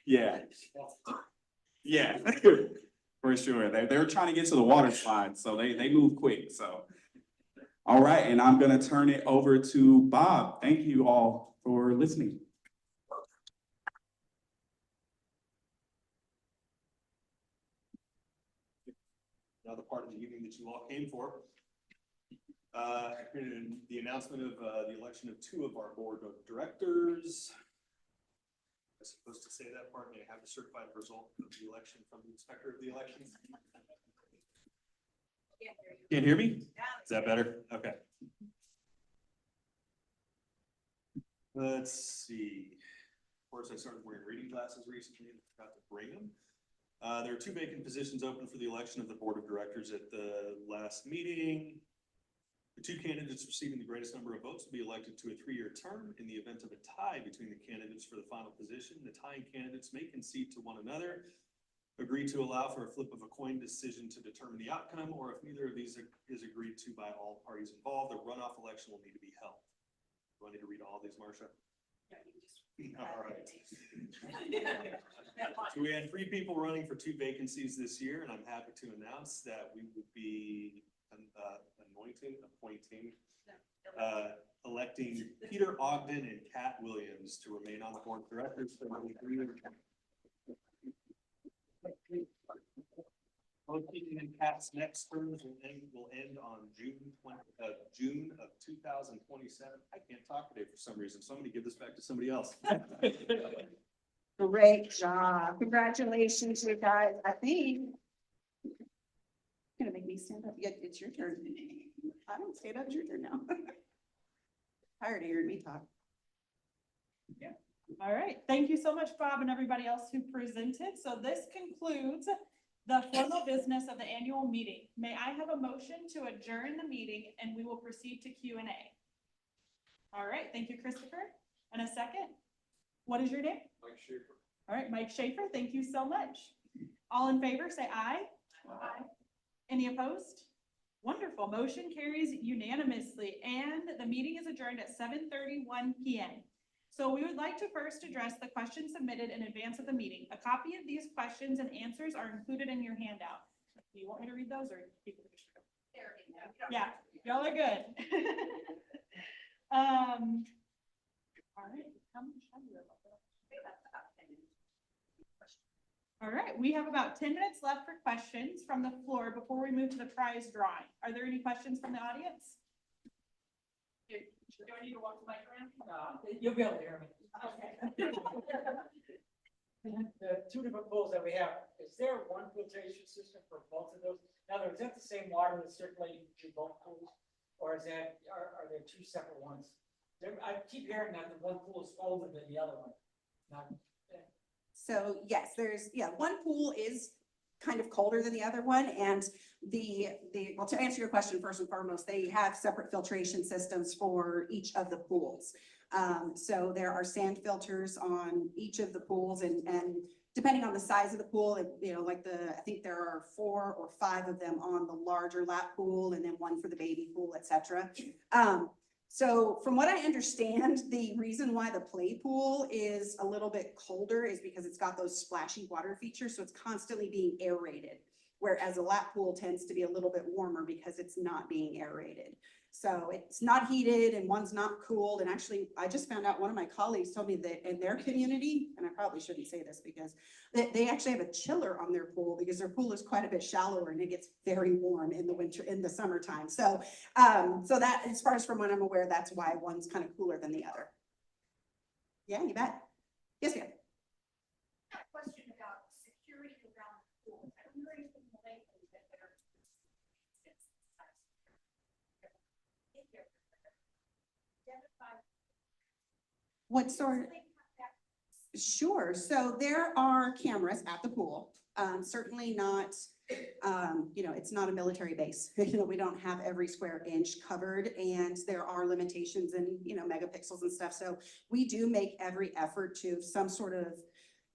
Yeah. Yeah, for sure. They're trying to get to the water slide, so they move quick, so. All right, and I'm gonna turn it over to Bob. Thank you all for listening. Another part of the evening that you all came for. In the announcement of the election of 2 of our board of directors. I'm supposed to say that part. May I have the certified result of the election from the inspector of the elections? Can't hear me? Is that better? Okay. Let's see. Of course, I started wearing reading glasses recently and forgot to bring them. There are 2 vacant positions open for the election of the board of directors at the last meeting. The 2 candidates receiving the greatest number of votes will be elected to a 3-year term. In the event of a tie between the candidates for the final position, the tying candidates may concede to one another, agree to allow for a flip of a coin decision to determine the outcome, or if neither of these is agreed to by all parties involved, a runoff election will need to be held. Do I need to read all these, Marcia? All right. So we had 3 people running for 2 vacancies this year, and I'm happy to announce that we will be electing Peter Ogden and Kat Williams to remain on the board of directors for another 3 years. Bookkeeping and Cat's next terms will end on June of 2027. I can't talk today for some reason, so I'm gonna give this back to somebody else. Great job. Congratulations, you guys. I think. Gonna make me stand up. Yeah, it's your turn. I don't stand up. It's your turn now. Tired of hearing me talk. All right, thank you so much, Bob, and everybody else who presented. So this concludes the formal business of the annual meeting. May I have a motion to adjourn the meeting and we will proceed to Q&A? All right, thank you, Christopher. And a second? What is your name? Mike Schaefer. All right, Mike Schaefer, thank you so much. All in favor, say aye. Aye. Any opposed? Wonderful, motion carries unanimously, and the meeting is adjourned at 7:31 p.m. So we would like to first address the questions submitted in advance of the meeting. A copy of these questions and answers are included in your handout. Do you want me to read those or people? Yeah, y'all are good. All right. How much time do we have left? All right, we have about 10 minutes left for questions from the floor before we move to the prize drawing. Are there any questions from the audience? Do I need to walk the mic around? You'll be able to hear me. Okay. The two different pools that we have, is there one filtration system for both of those? In other words, is that the same water that's circulating through both pools? Or is that, are there two separate ones? I keep hearing that the one pool is older than the other one. So yes, one pool is kind of colder than the other one, and well, to answer your question, first and foremost, they have separate filtration systems for each of the pools. So there are sand filters on each of the pools, and depending on the size of the pool, I think there are 4 or 5 of them on the larger lap pool, and then one for the baby pool, etc. So from what I understand, the reason why the play pool is a little bit colder is because it's got those splashy water features, so it's constantly being aerated. Whereas a lap pool tends to be a little bit warmer because it's not being aerated. So it's not heated and one's not cooled. And actually, I just found out, one of my colleagues told me that in their community, and I probably shouldn't say this because they actually have a chiller on their pool because their pool is quite a bit shallower and it gets very warm in the summertime. So that, as far as from what I'm aware, that's why one's kind of cooler than the other. Yeah, you bet. Yes, ma'am. Question about security around the pool. I'm wondering if the lake is better. What sort? Sure. So there are cameras at the pool. Certainly not, it's not a military base. We don't have every square inch covered, and there are limitations in, megapixels and stuff. So we do make every effort to, if some sort of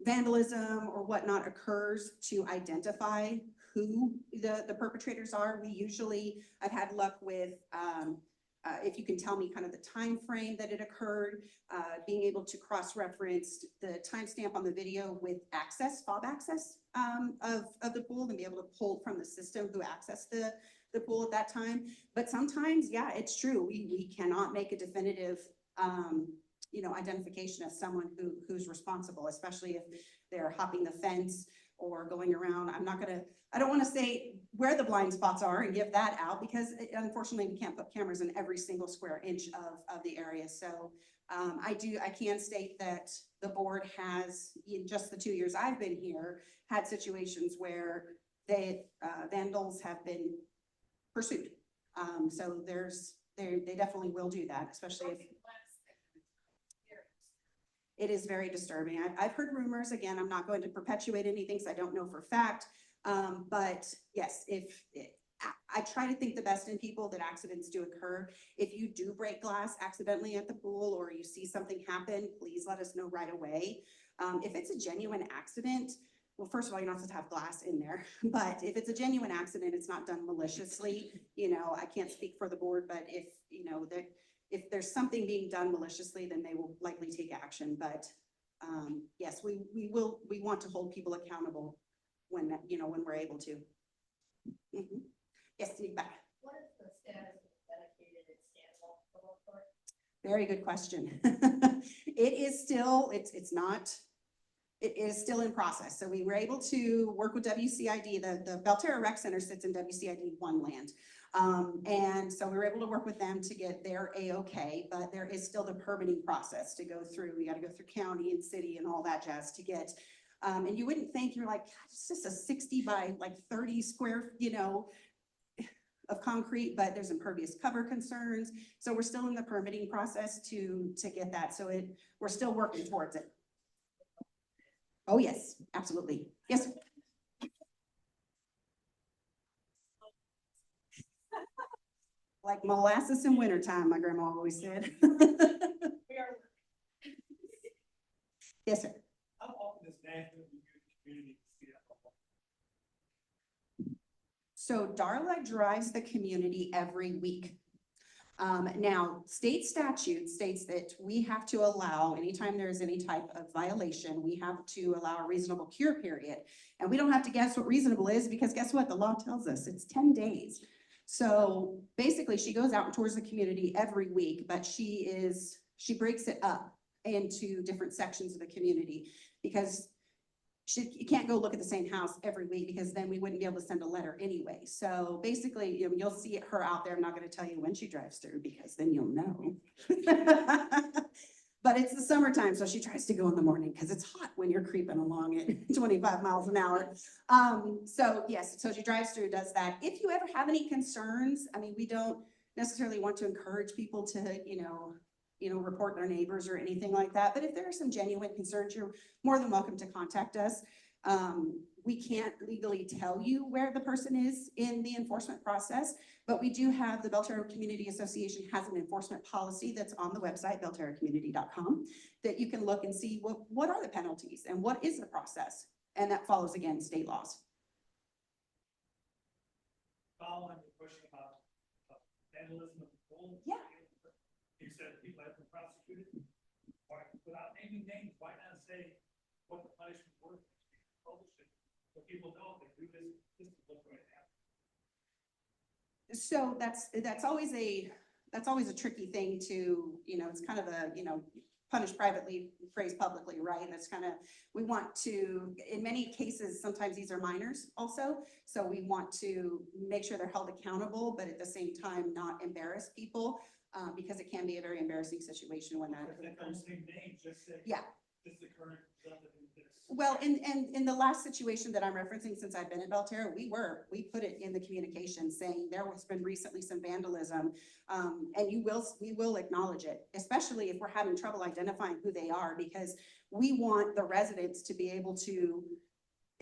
vandalism or whatnot occurs, to identify who the perpetrators are. I've had luck with, if you can tell me kind of the time frame that it occurred, being able to cross-reference the timestamp on the video with fob access of the pool, and be able to pull from the system who accessed the pool at that time. But sometimes, yeah, it's true. We cannot make a definitive, identification of someone who's responsible, especially if they're hopping the fence or going around. I don't want to say where the blind spots are and give that out, because unfortunately we can't put cameras in every single square inch of the area. So I can state that the board has, in just the 2 years I've been here, had situations where vandals have been pursued. So they definitely will do that, especially if it is very disturbing. I've heard rumors. Again, I'm not going to perpetuate anything, so I don't know for fact. But yes, I try to think the best in people, that accidents do occur. If you do break glass accidentally at the pool, or you see something happen, please let us know right away. If it's a genuine accident, well, first of all, you're not supposed to have glass in there. But if it's a genuine accident, it's not done maliciously. I can't speak for the board, but if there's something being done maliciously, then they will likely take action. But yes, we want to hold people accountable when we're able to. Mm-hmm. Yes, back. What is the status of dedicated and standalone? Very good question. It is still, it's not It is still in process. So we were able to work with WCID. The Belterra Rec Center sits in WCID 1 land. And so we were able to work with them to get their A-OK, but there is still the permitting process to go through. We got to go through county and city and all that jazz to get. And you wouldn't think, you're like, God, it's just a 60 by like 30 square, of concrete, but there's impervious cover concerns. So we're still in the permitting process to get that. So we're still working towards it. Oh, yes, absolutely. Yes. Like molasses in wintertime, my grandma always said. Yes, sir. How often is national community? So Darla drives the community every week. Now, state statute states that we have to allow, anytime there's any type of violation, we have to allow a reasonable cure period. And we don't have to guess what reasonable is, because guess what? The law tells us it's 10 days. So basically she goes out and tours the community every week, but she breaks it up into different sections of the community, because you can't go look at the same house every week, because then we wouldn't be able to send a letter anyway. So basically, you'll see her out there. I'm not going to tell you when she drives through, because then you'll know. But it's the summertime, so she tries to go in the morning because it's hot when you're creeping along at 25 miles an hour. So yes, so she drives through, does that. If you ever have any concerns, I mean, we don't necessarily want to encourage people to, report their neighbors or anything like that. But if there are some genuine concerns, you're more than welcome to contact us. We can't legally tell you where the person is in the enforcement process, but we do have, the Belterra Community Association has an enforcement policy that's on the website, belterracommunity.com, that you can look and see what are the penalties and what is the process. And that follows, again, state laws. Following the question about vandalism of the pool. Yeah. You said people have been prosecuted. Why, without naming names, why not say what the punishment was? Publish it, so people know if they do this, this is what's going to happen. So that's always a tricky thing to, it's kind of a, punish privately, praise publicly, right? That's kind of, we want to, in many cases, sometimes these are minors also. So we want to make sure they're held accountable, but at the same time, not embarrass people, because it can be a very embarrassing situation when that occurs. Just say, Yeah. this is the current result of this. Well, in the last situation that I'm referencing, since I've been at Belterra, we put it in the communication saying there has been recently some vandalism. And we will acknowledge it, especially if we're having trouble identifying who they are, because we want the residents to be able to,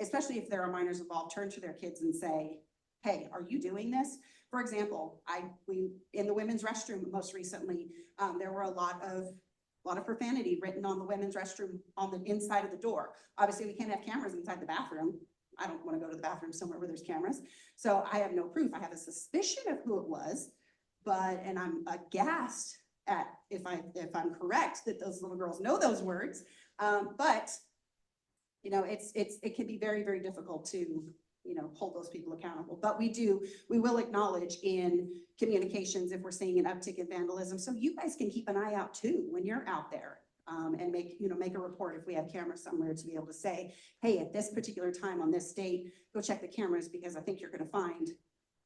especially if there are minors involved, turn to their kids and say, hey, are you doing this? For example, in the women's restroom most recently, there were a lot of profanity written on the women's restroom on the inside of the door. Obviously, we can't have cameras inside the bathroom. I don't want to go to the bathroom somewhere where there's cameras. So I have no proof. I have a suspicion of who it was, and I'm aghast at if I'm correct that those little girls know those words. But it can be very, very difficult to hold those people accountable. But we will acknowledge in communications if we're seeing an uptick in vandalism. So you guys can keep an eye out too when you're out there, and make a report if we have cameras somewhere to be able to say, hey, at this particular time on this date, go check the cameras, because I think you're going to find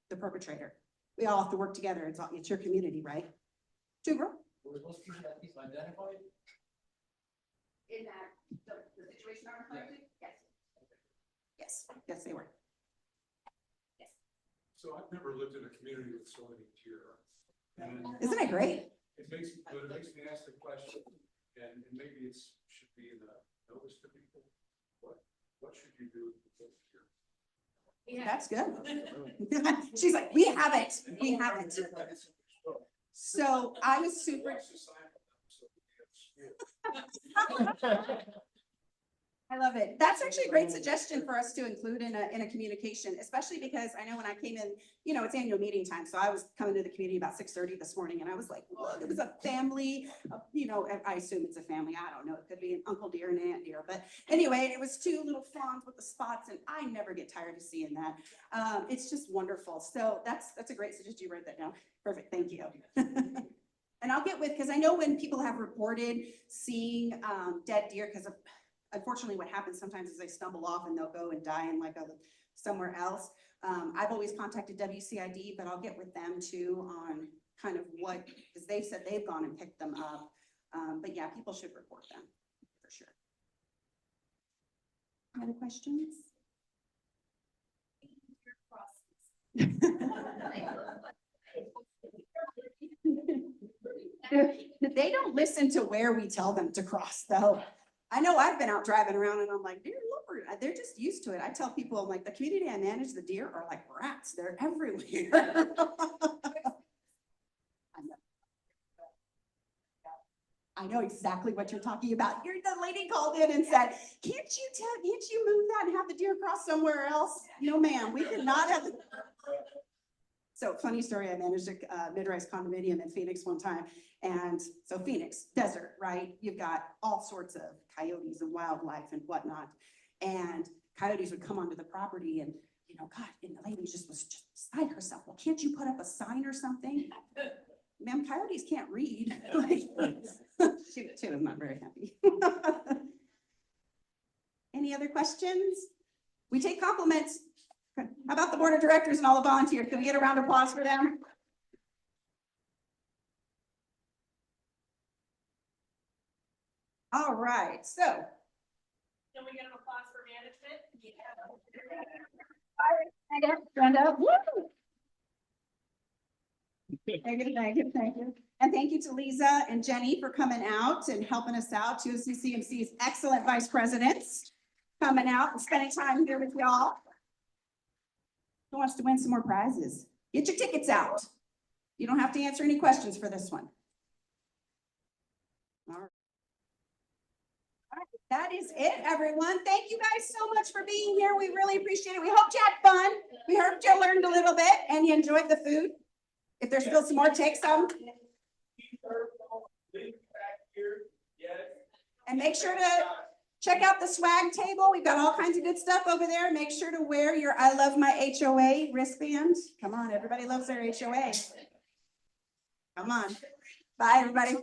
the perpetrator. We all have to work together. It's your community, right? True, bro? Were those people that people identified? In the situation I'm referring to? Yes. Yes, they were. So I've never lived in a community with so many deer. And Isn't it great? it makes me ask the question, and maybe should be in the notice to people, what should you do with those deer? That's good. She's like, we have it. We have it. So I was super. I love it. That's actually a great suggestion for us to include in a communication, especially because I know when I came in, it's annual meeting time. So I was coming to the community about 6:30 this morning, and I was like, look, it was a family, I assume it's a family. I don't know. It could be an uncle deer and an aunt deer. But anyway, it was two little fawns with the spots, and I never get tired of seeing that. It's just wonderful. So that's a great suggestion. You wrote that down. Perfect. Thank you. And I'll get with, because I know when people have reported seeing dead deer, because unfortunately, what happens sometimes is they stumble off and they'll go and die in like somewhere else. I've always contacted WCID, but I'll get with them too on kind of what, because they've said they've gone and picked them up. But yeah, people should report them for sure. Any other questions? They don't listen to where we tell them to cross though. I know I've been out driving around and I'm like, dear Lord, they're just used to it. I tell people, I'm like, the community I manage, the deer are like rats. They're everywhere. I know exactly what you're talking about. The lady called in and said, can't you move that and have the deer cross somewhere else? No, ma'am, we cannot have. So funny story, I managed a mid-rise condominium in Phoenix one time. And so Phoenix, desert, right? You've got all sorts of coyotes and wildlife and whatnot. And coyotes would come onto the property and, you know, God, and the lady was just beside herself. Well, can't you put up a sign or something? Ma'am, coyotes can't read. She was not very happy. Any other questions? We take compliments. How about the board of directors and all the volunteers? Can we get a round of applause for them? All right, so. Can we get an applause for management? Brenda, woo! Thank you. And thank you to Lisa and Jenny for coming out and helping us out. Two of CCMC's excellent vice presidents coming out and spending time here with y'all. Who wants to win some more prizes? Get your tickets out. You don't have to answer any questions for this one. All right. That is it, everyone. Thank you guys so much for being here. We really appreciate it. We hope you had fun. We hope you learned a little bit and you enjoyed the food. If there's still some more, take some. And make sure to check out the swag table. We've got all kinds of good stuff over there. Make sure to wear your I Love My HOA wristband. Come on, everybody loves their HOA. Come on. Bye, everybody.